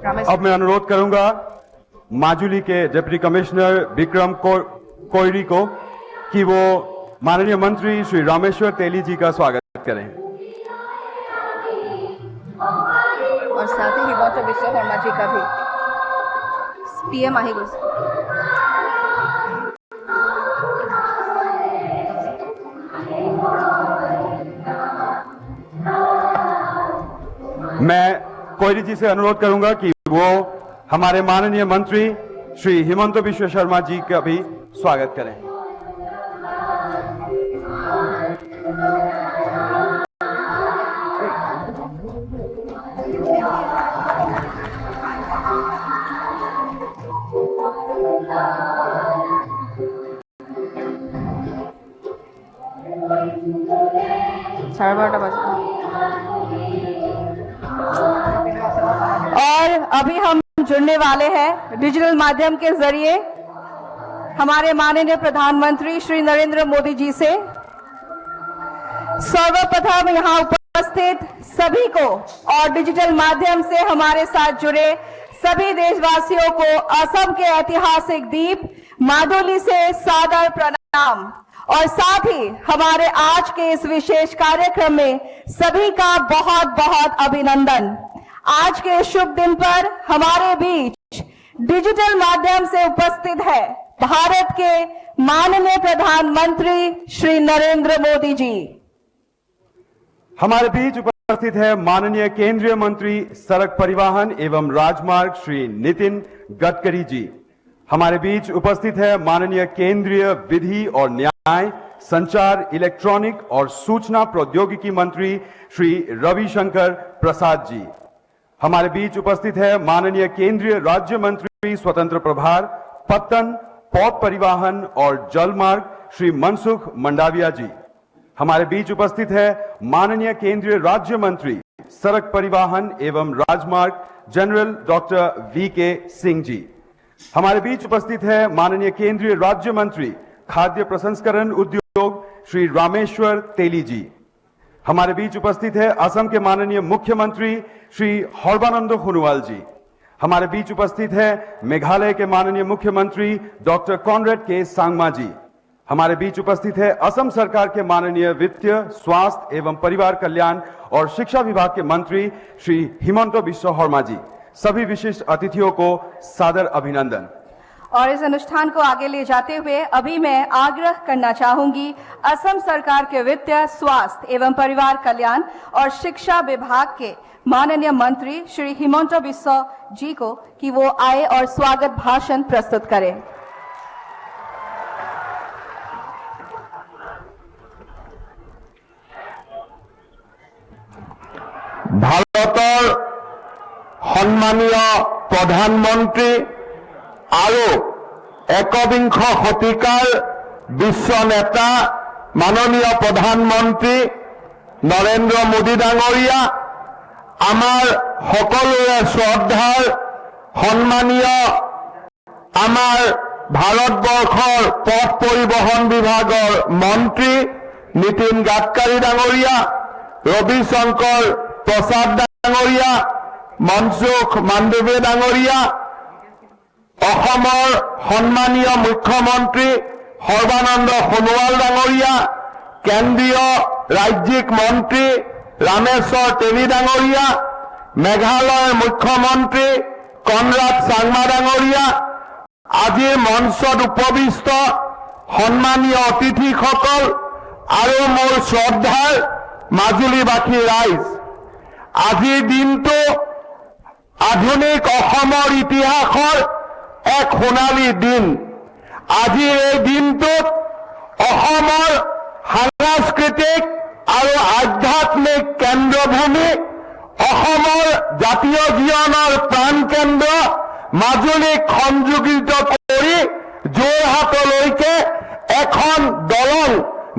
अब मैं अनुरोध करूंगा माजुली के डिप्टी कमिश्नर विक्रम कोयरी को कि वो माननीय मंत्री श्री रामेश्वर तेली जी का स्वागत करें और साथ ही हिमंत बिस्वा शर्मा जी का भी पीएम आएगा। मैं कोयरी जी से अनुरोध करूंगा कि वो हमारे माननीय मंत्री श्री हिमंत बिस्वा शर्मा जी का भी स्वागत करें। और अभी हम जुड़ने वाले हैं डिजिटल माध्यम के जरिए हमारे माननीय प्रधानमंत्री श्री नरेंद्र मोदी जी से। सर्वप्रथम यहाँ उपस्थित सभी को और डिजिटल माध्यम से हमारे साथ जुड़े सभी देशवासियों को असम के ऐतिहासिक द्वीप माजुली से सादर प्रणाम और साथ ही हमारे आज के इस विशेष कार्यक्रम में सभी का बहुत बहुत अभिनंदन। आज के शुभ दिन पर हमारे बीच डिजिटल माध्यम से उपस्थित है भारत के माननीय प्रधानमंत्री श्री नरेंद्र मोदी जी। हमारे बीच उपस्थित है माननीय केंद्रीय मंत्री सड़क परिवहन एवं राजमार्ग श्री नितिन गडकरी जी। हमारे बीच उपस्थित है माननीय केंद्रीय विधि और न्याय, संचार, इलेक्ट्रॉनिक और सूचना प्रौद्योगिकी मंत्री श्री रविशंकर प्रसाद जी। हमारे बीच उपस्थित है माननीय केंद्रीय राज्य मंत्री स्वतंत्र प्रभार, पत्तन, पौध परिवहन और जलमार्ग श्री मनसुख मंडाविया जी। हमारे बीच उपस्थित है माननीय केंद्रीय राज्य मंत्री सड़क परिवहन एवं राजमार्ग general doctor VK Singh ji. हमारे बीच उपस्थित है माननीय केंद्रीय राज्य मंत्री खाद्य प्रसंस्करण उद्योग श्री रामेश्वर तेली जी। हमारे बीच उपस्थित है असम के माननीय मुख्यमंत्री श्री सर्बानंद सोनोवाल जी। हमारे बीच उपस्थित है मेघालय के माननीय मुख्यमंत्री डॉक्टर कॉनरेड के सांगमा जी। हमारे बीच उपस्थित है असम सरकार के माननीय वित्त, स्वास्थ्य एवं परिवार कल्याण और शिक्षा विभाग के मंत्री श्री हिमंत बिस्वा शर्मा जी। सभी विशिष्ट अतिथियों को सादर अभिनंदन। और इस अनुष्ठान को आगे ले जाते हुए अभी मैं आग्रह करना चाहूंगी असम सरकार के वित्त, स्वास्थ्य एवं परिवार कल्याण और शिक्षा विभाग के माननीय मंत्री श्री हिमंत बिस्वा जी को कि वो आए और स्वागत भाषण प्रस्तुत करें। भारतर सम्मानीय प्रधानमंत्री और एकविंश शतिकार विश्व नेता माननीय प्रधानमंत्री नरेंद्र मोदी डांगरिया, आमार सकलोरे श्रद्धार सम्मानीय आमार भारतवर्षर पथ परिवहन विभागर मंत्री नितिन गडकरी डांगरिया, रविशंकर प्रसाद डांगरिया, मनसुख मांडविया डांगरिया, অসমৰ সম্মানীয় মুখ্যমন্ত্ৰী সৰ্বানন্দ সোণোৱাল ডাঙৰীয়া, কেন্দ্ৰীয় ৰাজ্যিক মন্ত্ৰী ৰামেশ্বৰ তেলী ডাঙৰীয়া, মেঘালয়ৰ মুখ্যমন্ত্ৰী কনৰাড চাংমা ডাঙৰীয়া, আজিৰ মঞ্চত উপবিষ্ট সম্মানীয় অতিথিসকল আৰু মোৰ শ্ৰদ্ধাৰ মাজুলীবাসী ৰাইজ, আজিৰ দিনটো আধুনিক অসমৰ ইতিহাসৰ এক সোণালী দিন। আজিৰ এই দিনটোত অসমৰ সাংস্কৃতিক আৰু আধ্যাত্মিক কেন্দ্ৰভূমি, অসমৰ জাতীয় জীৱনৰ প্ৰাণকেন্দ্ৰ মাজুলীক সংযোজিত কৰি যোৰহাটলৈকে এখন দলং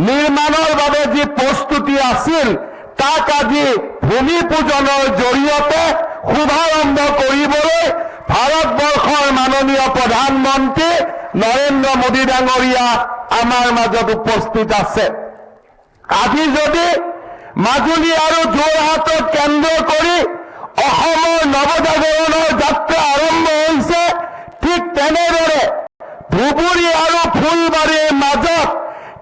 নিৰ্মাণৰ বাবে যি প্ৰস্তুতি আছিল তাক আজি ভূমি পূজনৰ জৰিয়তে শুভাৰম্ভ কৰিবলৈ ভাৰতবৰ্ষৰ মাননীয় প্ৰধানমন্ত্ৰী নৰেন্দ্ৰ মোদী ডাঙৰীয়া আমাৰ মাজত উপস্থিত আছে। আজি যদি মাজুলী আৰু যোৰহাটক কেন্দ্ৰ কৰি অসমৰ নৱজাগৰণৰ যাত্ৰা ধুবুৰী আৰু ফুলবাৰীৰ মাজত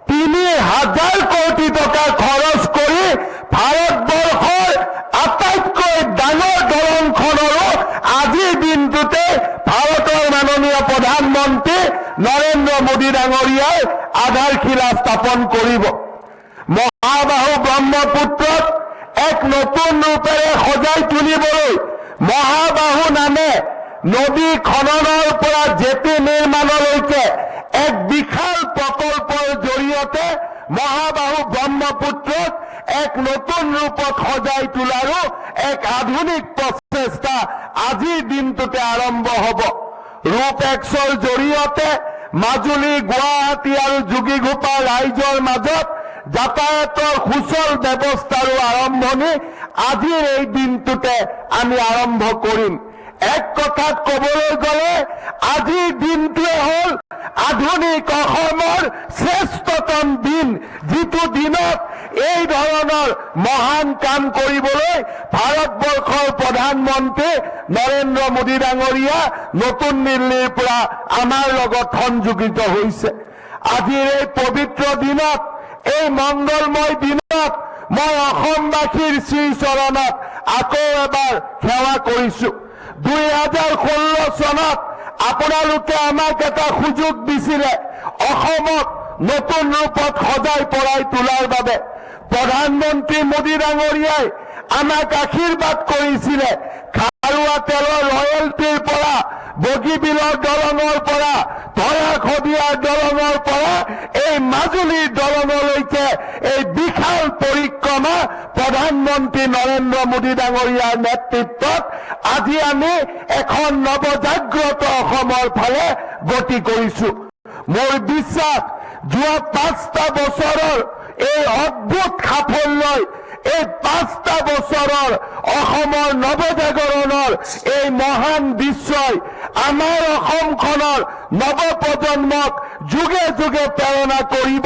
৩,০০০ কোটি টকা খৰচ কৰি ভাৰতবৰ্ষৰ আটাইতকৈ ডাঙৰ দলংখনৰো আজিৰ দিনটোতে ভাৰতৰ মাননীয় প্ৰধানমন্ত্ৰী নৰেন্দ্ৰ মোদী ডাঙৰীয়াই আধাৰশিলা স্থাপন কৰিব। মহাবাহু ব্ৰহ্মপুত্ৰক এক নতুন ৰূপেৰে সজাই তুলিবলৈ মহাবাহু নামে নদী খননৰ পৰা জেটি নিৰ্মাণলৈকে এক বিশাল প্ৰকল্পৰ জৰিয়তে মহাবাহু ব্ৰহ্মপুত্ৰক এক নতুন ৰূপত সজাই তোলাৰো এক আধুনিক প্ৰচেষ্টা আজিৰ দিনটোতে আৰম্ভ হ'ব। ৰূপ এক্সৰ জৰিয়তে মাজুলী, গুৱাহাটী আৰু যোগীঘোপা ৰাইজৰ মাজত যাতায়াতৰ সুচল ব্যৱস্থাৰো আৰম্ভণি আজিৰ এই দিনটোতে আমি আৰম্ভ কৰিম। এক কথাত ক'বলৈ গ'লে আজিৰ দিনটোৱে হ'ল আধুনিক অসমৰ শ্ৰেষ্ঠতম দিন, যিটো দিনত এই ধৰণৰ মহান কাম কৰিবলৈ ভাৰতবৰ্ষৰ প্ৰধানমন্ত্ৰী নৰেন্দ্ৰ মোদী ডাঙৰীয়া নতুন দিল্লীৰ পৰা আমাৰ লগত সংযোজিত হৈছে। আজিৰ এই পবিত্ৰ দিনত, এই মংগলময় দিনত মই অসমবাসীৰ শ্ৰীচৰণত আকৌ এবাৰ সেৱা কৰিছোঁ। 2016 চনত আপোনালোকে আমাক এটা সুযোগ দিছিলে অসমক নতুন ৰূপত সজাই পৰাই তোলাৰ বাবে। প্ৰধানমন্ত্ৰী মোদী ডাঙৰীয়াই আমাক আশীৰ্বাদ কৰিছিলে খাৰুৱা তেলৰ ৰয়েলটিৰ পৰা, বগীবিলৰ দলঙৰ পৰা, ধৰাশদিয়াৰ দলঙৰ পৰা এই মাজুলীৰ দলঙলৈকে এই বিশাল পৰিক্ৰমা প্ৰধানমন্ত্ৰী নৰেন্দ্ৰ মোদী ডাঙৰীয়াৰ নেতৃত্বত আজি আমি এখন নৱজাগ্ৰত অসমৰ ফালে গতি কৰিছোঁ। মোৰ বিশ্বাস যোৱা 5টা বছৰৰ এই অদ্ভুত সাফল্যই, এই 5টা বছৰৰ অসমৰ নৱজাগৰণৰ এই মহান দৃশ্যই আমাৰ অসমখনৰ নৱপ্ৰজন্মক যুগে যুগে প্ৰেৰণা কৰিব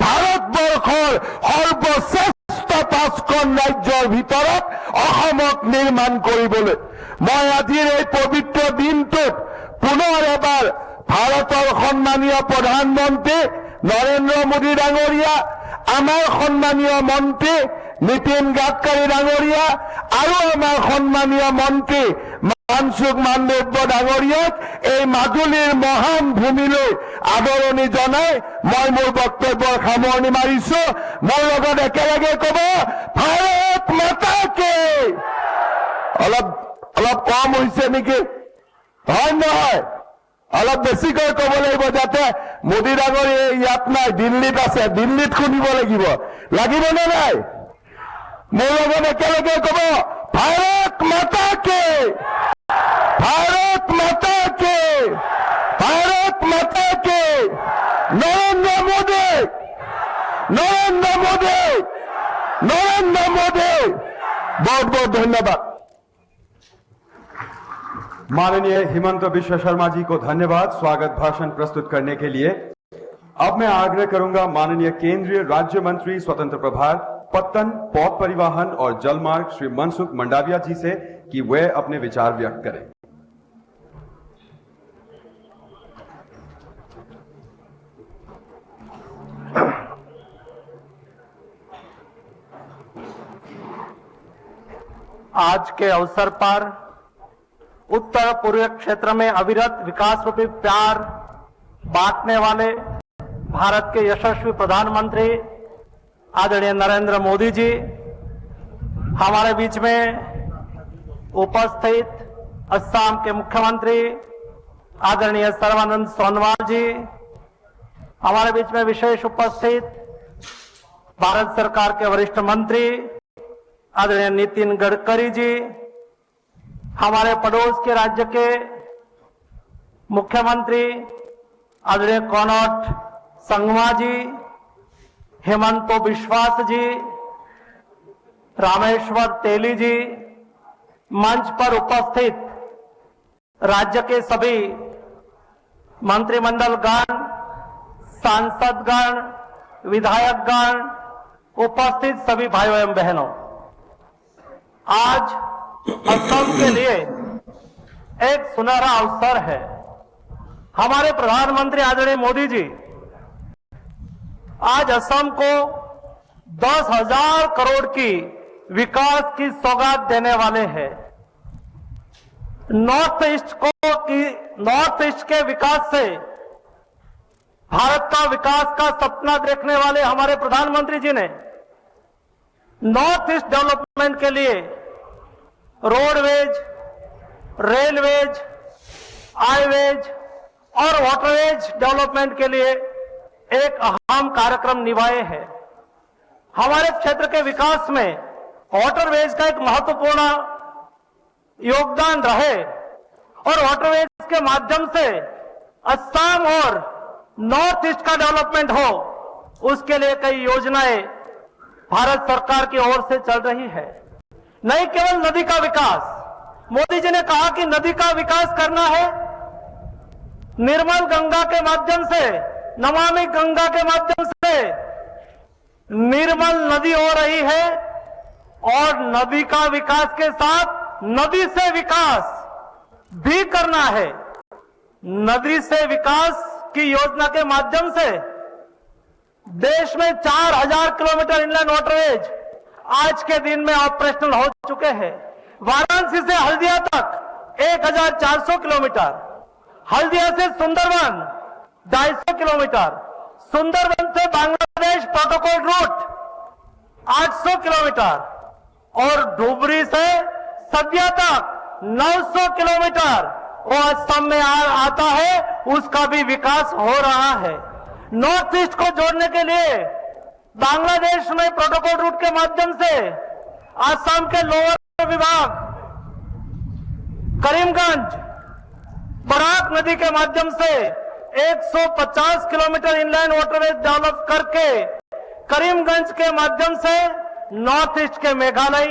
ভাৰতবৰ্ষৰ সৰ্বশ্ৰেষ্ঠ 5খন ৰাজ্যৰ ভিতৰত অসমক নিৰ্মাণ কৰিবলৈ। মই আজিৰ এই পবিত্ৰ দিনটোত পুনৰ এবাৰ ভাৰতৰ সন্মানীয় প্ৰধানমন্ত্ৰী নৰেন্দ্ৰ মোদী ডাঙৰীয়া, আমাৰ সন্মানীয় মন্ত্ৰী নীতিন গাডকাৰী ডাঙৰীয়া আৰু আমাৰ সন্মানীয় মন্ত্ৰী মনসুখ মাণ্ডব্য ডাঙৰীয়াক এই মাজুলীৰ মহান ভূমিলৈ আদৰণি জনাই মই মোৰ বক্তব্যৰ সামৰণি মাৰিছোঁ। মোৰ লগত একেলগে ক'ব, ভাৰত মাতা কি। অলপ কম হৈছে নেকি? হয় নহয়? অলপ বেছিকৈ ক'ব লাগিব, যাতে মোদী ডাঙৰী ইয়াত নাই, দিল্লীত আছে, দিল্লীত শুনিব লাগিব। লাগিবনে নাই? মোৰ লগত একেলগে ক'ব, ভাৰত মাতা কি, ভাৰত মাতা কি, ভাৰত মাতা কি, নৰেন্দ্ৰ মোদী, নৰেন্দ্ৰ মোদী, নৰেন্দ্र मोदी। बहुत बहुत धन्यवाद। माननीय हिमंत बिश्व शर्मा जी को धन्यवाद स्वागत भाषण प्रस्तुत करने के लिए। अब मैं आग्रह करूंगा माननीय केंद्रीय राज्य मंत्री स्वतंत्र प्रभार पत्तन, पौध परिवहन और जलमार्ग श्री मनसुख मंडाविया जी से कि वे अपने विचार व्यक्त करें। आज के अवसर पर उत्तर पूर्वी क्षेत्र में अविरत विकास रूपी प्यार बांटने वाले भारत के यशस्वी प्रधानमंत्री आदरणीय नरेंद्र मोदी जी हमारे बीच में उपस्थित, असम के मुख्यमंत्री आदरणीय सर्बानंद सोनोवाल जी, हमारे बीच में विशेष उपस्थित भारत सरकार के वरिष्ठ मंत्री आदरणीय नितिन गडकरी जी, हमारे पड़ोस के राज्य के मुख्यमंत्री आदरणीय कनॉट संगमा जी, हेमंत बिश्वास जी, रामेश्वर तेली जी, मंच पर उपस्थित राज्य के सभी मंत्रिमंडलगण, सांसदगण, विधायकगण, उपस्थित सभी भाइयों एवं बहनों, आज असम के लिए एक सुनहरा अवसर है। हमारे प्रधानमंत्री आदरणीय मोदी जी आज असम को 10,000 करोड़ की विकास की सौगात देने वाले हैं। नॉर्थ ईस्ट के विकास से भारत का विकास का सपना देखने वाले हमारे प्रधानमंत्री जी ने नॉर्थ ईस्ट डेवलपमेंट के लिए रोडवेज, रेलवेज, हाईवेज और वाटरवेज डेवलपमेंट के लिए एक अहम कार्यक्रम निभाए हैं। हमारे क्षेत्र के विकास में वाटरवेज का एक महत्वपूर्ण योगदान रहे और वाटरवेज के माध्यम से असम और नॉर्थ ईस्ट का डेवलपमेंट हो, उसके लिए कई योजनाएं भारत सरकार की ओर से चल रही है। नहीं केवल नदी का विकास, मोदी जी ने कहा कि नदी का विकास करना है, निर्मल गंगा के माध्यम से, नमामि गंगा के माध्यम से निर्मल नदी हो रही है और नदी का विकास के साथ नदी से विकास भी करना है। नदी से विकास की योजना के माध्यम से देश में 4,000 किलोमीटर इनलैंड वाटरवेज आज के दिन में ऑपरेशनल हो चुके हैं। वाराणसी से हल्दिया तक 1,400 किलोमीटर, हल्दिया से सुंदरवन 250 किलोमीटर, सुंदरवन से बांग्लादेश प्रोटोकॉल रूट 800 किलोमीटर और धुबरी से सदिया तक 900 किलोमीटर वो असम में आता है, उसका भी विकास हो रहा है। नॉर्थ ईस्ट को जोड़ने के लिए बांग्लादेश में प्रोटोकॉल रूट के माध्यम से असम के लोअर विभाग करीमगंज बराक नदी के माध्यम से 150 किलोमीटर इनलैंड वाटरवेज डेवलप करके करीमगंज के माध्यम से नॉर्थ ईस्ट के मेघालय,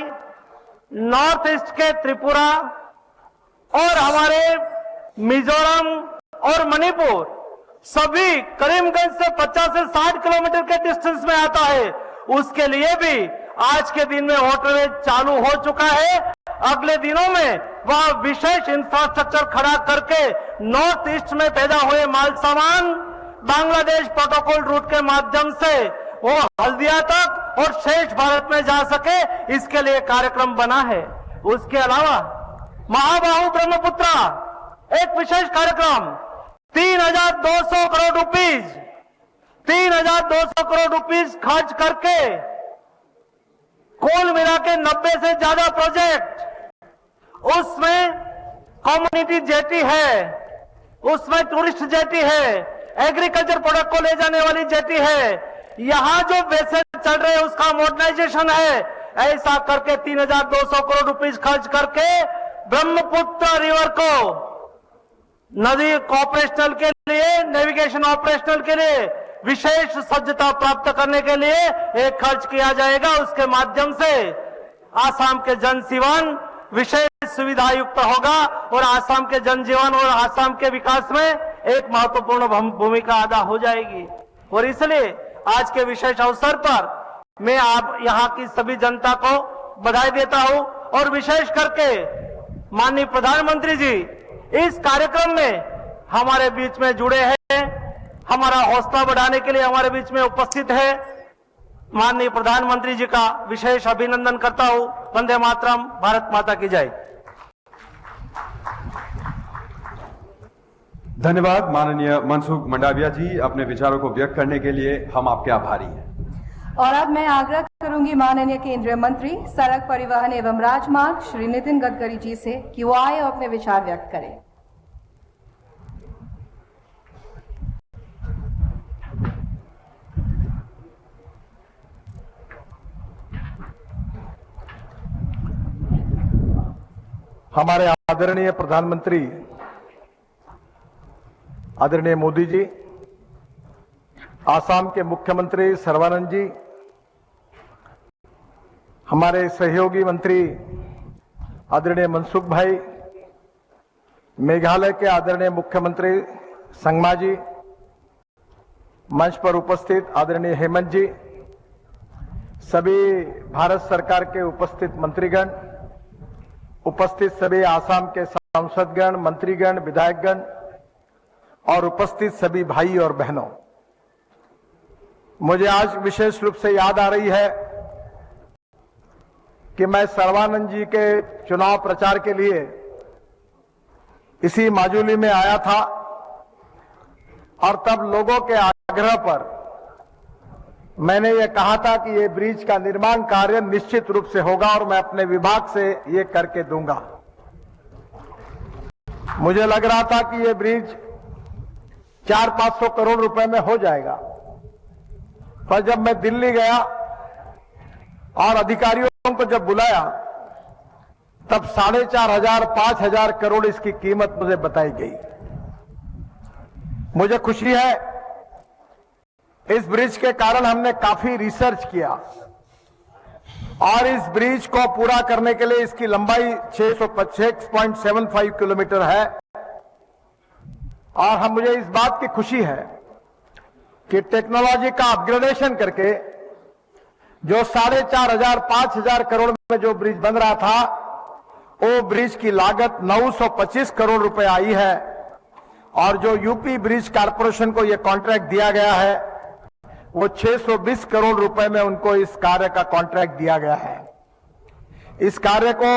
नॉर्थ ईस्ट के त्रिपुरा और हमारे मिजोरम और मणिपुर सभी करीमगंज से 50 से 60 किलोमीटर के डिस्टेंस में आता है। उसके लिए भी आज के दिन में वाटरवेज चालू हो चुका है। अगले दिनों में वह विशेष इंफ्रास्ट्रक्चर खड़ा करके नॉर्थ ईस्ट में पैदा हुए माल सामान बांग्लादेश प्रोटोकॉल रूट के माध्यम से वो हल्दिया तक और शेष भारत में जा सके, इसके लिए कार्यक्रम बना है। उसके अलावा महाबाहु ब्रह्मपुत्रा एक विशेष कार्यक्रम 3,200 करोड़ रुपीज 3,200 करोड़ रुपीज खर्च करके कुल मिला के 90 से ज्यादा प्रोजेक्ट, उसमें कम्युनिटी जेटी है, उसमें टूरिस्ट जेटी है, एग्रीकल्चर प्रोडक्ट को ले जाने वाली जेटी है, यहां जो वेसल चल रहे हैं उसका मॉडर्नाइजेशन है। ऐसा करके 3,200 करोड़ रुपीज खर्च करके ब्रह्मपुत्र रिवर को नदी ऑपरेशनल के लिए, नेविगेशन ऑपरेशनल के लिए विशेष सज्जता प्राप्त करने के लिए एक खर्च किया जाएगा। उसके माध्यम से आसाम के जनजीवन विशेष सुविधा युक्त होगा और आसाम के जनजीवन और आसाम के विकास में एक महत्वपूर्ण भूमिका अदा हो जाएगी। और इसलिए आज के विशेष अवसर पर मैं आप यहां की सभी जनता को बधाई देता हूं और विशेष करके माननीय प्रधानमंत्री जी इस कार्यक्रम में हमारे बीच में जुड़े हैं, हमारा हौसला बढ़ाने के लिए हमारे बीच में उपस्थित है। माननीय प्रधानमंत्री जी का विशेष अभिनंदन करता हूं। वंदे मातरम, भारत माता की जय। धन्यवाद माननीय मनसुख मंडाविया जी, अपने विचारों को व्यक्त करने के लिए हम आपके आभारी हैं। और अब मैं आग्रह करूंगी माननीय केंद्रीय मंत्री सड़क परिवहन एवं राजमार्ग श्री नितिन गडकरी जी से कि वो आए और अपने विचार व्यक्त करें। हमारे आदरणीय प्रधानमंत्री आदरणीय मोदी जी, आसाम के मुख्यमंत्री सर्बानंद जी, हमारे सहयोगी मंत्री आदरणीय मनसुख भाई, मेघालय के आदरणीय मुख्यमंत्री संगमा जी, मंच पर उपस्थित आदरणीय हेमंत जी, सभी भारत सरकार के उपस्थित मंत्रीगण, उपस्थित सभी आसाम के सांसदगण, मंत्रीगण, विधायकगण, और उपस्थित सभी भाई और बहनों, मुझे आज विशेष रूप से याद आ रही है कि मैं सर्बानंद जी के चुनाव प्रचार के लिए इसी माजुली में आया था और तब लोगों के आग्रह पर मैंने ये कहा था कि ये ब्रिज का निर्माण कार्य निश्चित रूप से होगा और मैं अपने विभाग से ये करके दूंगा। मुझे लग रहा था कि ये ब्रिज 400-500 करोड़ रुपए में हो जाएगा, पर जब मैं दिल्ली गया और अधिकारियों को जब बुलाया तब 4,500-5,000 करोड़ इसकी कीमत मुझे बताई गई। मुझे खुशी है, इस ब्रिज के कारण हमने काफी रिसर्च किया और इस ब्रिज को पूरा करने के लिए इसकी लंबाई 6.75 किलोमीटर है और मुझे इस बात की खुशी है कि टेक्नोलॉजी का अपग्रेडेशन करके जो 4,500-5,000 करोड़ में जो ब्रिज बन रहा था, वो ब्रिज की लागत 925 करोड़ रुपए आई है और जो यूपी ब्रिज कारपोरेशन को यह कॉन्ट्रैक्ट दिया गया है वो 620 करोड़ रुपए में उनको इस कार्य का कॉन्ट्रैक्ट दिया गया है। इस कार्य को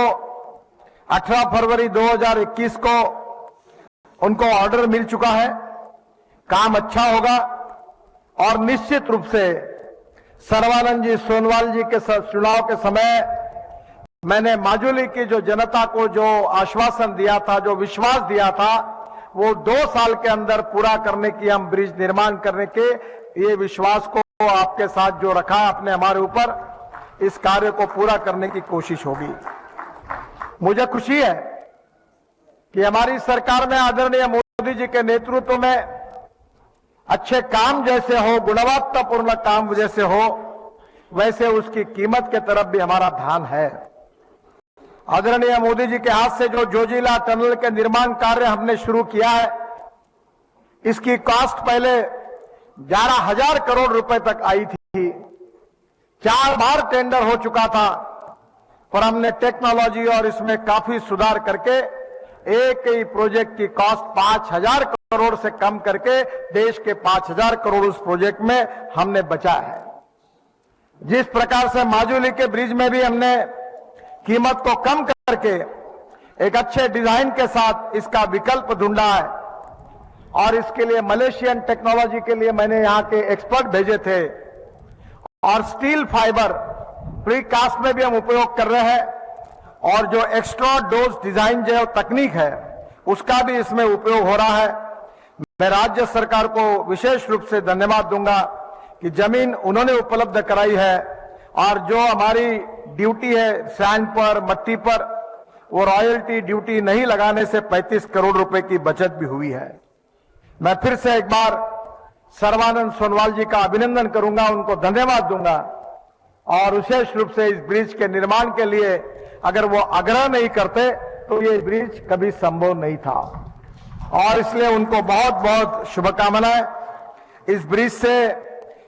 18 फरवरी 2021 को उनको ऑर्डर मिल चुका है। काम अच्छा होगा और निश्चित रूप से सर्बानंद जी सोनवाल जी के चुनाव के समय मैंने माजुली की जो जनता को जो आश्वासन दिया था, जो विश्वास दिया था, वो 2 साल के अंदर पूरा करने की, हम ब्रिज निर्माण करने के ये विश्वास को आपके साथ जो रखा आपने हमारे ऊपर, इस कार्य को पूरा करने की कोशिश होगी। मुझे खुशी है कि हमारी सरकार में आदरणीय मोदी जी के नेतृत्व में अच्छे काम जैसे हो, गुणवत्तापूर्ण काम जैसे हो, वैसे उसकी कीमत के तरफ भी हमारा ध्यान है। आदरणीय मोदी जी के हाथ से जो जोजिला टनल के निर्माण कार्य हमने शुरू किया है, इसकी कॉस्ट पहले 11,000 करोड़ रुपए तक आई थी। 4 बार टेंडर हो चुका था, पर हमने टेक्नोलॉजी और इसमें काफी सुधार करके एक ही प्रोजेक्ट की कॉस्ट 5,000 करोड़ से कम करके देश के 5,000 करोड़ उस प्रोजेक्ट में हमने बचाया है। जिस प्रकार से माजुली के ब्रिज में भी हमने कीमत को कम करके एक अच्छे डिजाइन के साथ इसका विकल्प ढूंढा है और इसके लिए मलेशियन टेक्नोलॉजी के लिए मैंने यहां के एक्सपर्ट भेजे थे और स्टील फाइबर प्रीकास्ट में भी हम उपयोग कर रहे हैं और जो एक्स्ट्रा डोज डिजाइन जो तकनीक है उसका भी इसमें उपयोग हो रहा है। मैं राज्य सरकार को विशेष रूप से धन्यवाद दूंगा कि जमीन उन्होंने उपलब्ध कराई है और जो हमारी ड्यूटी है सैंड पर, मट्टी पर, वो रॉयल्टी ड्यूटी नहीं लगाने से 35 करोड़ रुपए की बचत भी हुई है। मैं फिर से एक बार सर्बानंद सोनवाल जी का अभिनंदन करूंगा, उनको धन्यवाद दूंगा और विशेष रूप से इस ब्रिज के निर्माण के लिए अगर वो आग्रह नहीं करते तो ये ब्रिज कभी संभव नहीं था और इसलिए उनको बहुत बहुत शुभकामनाएं। इस ब्रिज से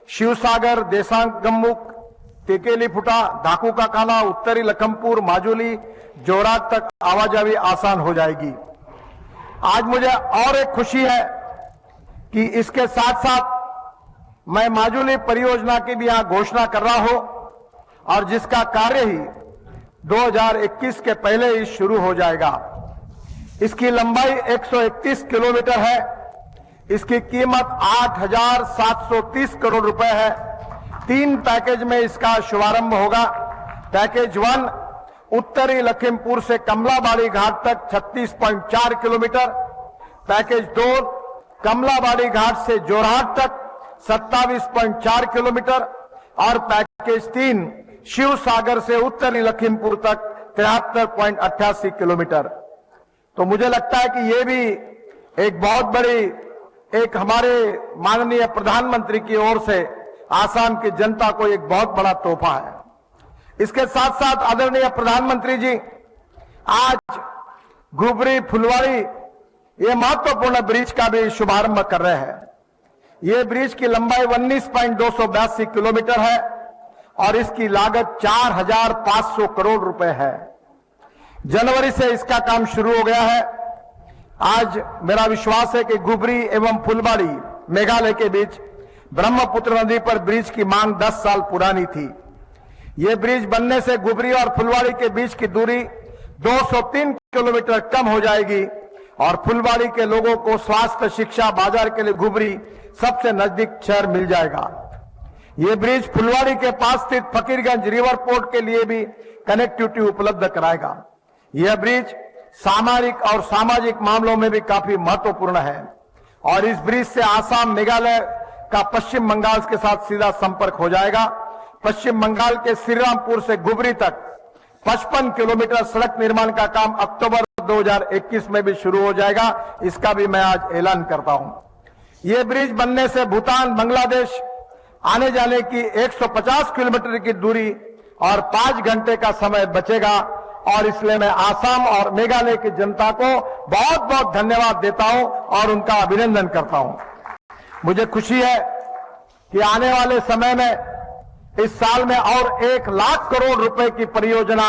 शिवसागर, देसांगमुख, टेकेली फुटा, धाकू का काला, उत्तरी लखनपुर, माजुली, जोराट तक आवाजाही आसान हो जाएगी। आज मुझे और एक खुशी है कि इसके साथ साथ मैं माजुली परियोजना की भी यहां घोषणा कर रहा हूं और जिसका कार्य ही 2021 के पहले ही शुरू हो जाएगा। इसकी लंबाई 131 किलोमीटर है, इसकी कीमत 8,730 करोड़ रुपए है। 3 पैकेज में इसका शुभारंभ होगा। पैकेज 1 उत्तरी लखीमपुर से कमलाबाड़ी घाट तक 36.4 किलोमीटर, पैकेज 2 कमलाबाड़ी घाट से जोरहाट तक 27.4 किलोमीटर और पैकेज 3 शिव सागर से उत्तरी लखीमपुर तक 73.88 किलोमीटर। तो मुझे लगता है कि ये भी एक बहुत बड़ी, एक हमारे माननीय प्रधानमंत्री की ओर से आसाम की जनता को एक बहुत बड़ा तोहफा है। इसके साथ साथ आदरणीय प्रधानमंत्री जी आज घुबरी फुलवाड़ी ये महत्वपूर्ण ब्रिज का भी शुभारंभ कर रहे हैं। ये ब्रिज की लंबाई 19.282 किलोमीटर है और इसकी लागत 4,500 करोड़ रुपए है। जनवरी से इसका काम शुरू हो गया है। आज मेरा विश्वास है कि गुबरी एवं फुलबाड़ी मेघालय के बीच ब्रह्मपुत्र नदी पर ब्रिज की मांग 10 साल पुरानी थी। यह ब्रिज बनने से गुबरी और फुलबाड़ी के बीच की दूरी 203 किलोमीटर कम हो जाएगी और फुलबाड़ी के लोगों को स्वास्थ्य, शिक्षा, बाजार के लिए गुबरी सबसे नजदीक शहर मिल जाएगा। यह ब्रिज फुलबाड़ी के पास स्थित फकीरगंज रिवर पोर्ट के लिए भी कनेक्टिविटी उपलब्ध कराएगा। यह ब्रिज सामरिक और सामाजिक मामलों में भी काफी महत्वपूर्ण है और इस ब्रिज से आसाम, मेघालय का पश्चिम बंगाल के साथ सीधा संपर्क हो जाएगा। पश्चिम बंगाल के श्रीरामपुर से गुबरी तक 55 किलोमीटर सड़क निर्माण का काम अक्टूबर 2021 में भी शुरू हो जाएगा। इसका भी मैं आज ऐलान करता हूं। यह ब्रिज बनने से भूटान, बांग्लादेश आने जाने की 150 किलोमीटर की दूरी और 5 घंटे का समय बचेगा और इसलिए मैं आसाम और मेघालय की जनता को बहुत बहुत धन्यवाद देता हूं और उनका अभिनंदन करता हूं। मुझे खुशी है कि आने वाले समय में इस साल में और 1 लाख करोड़ रुपए की परियोजना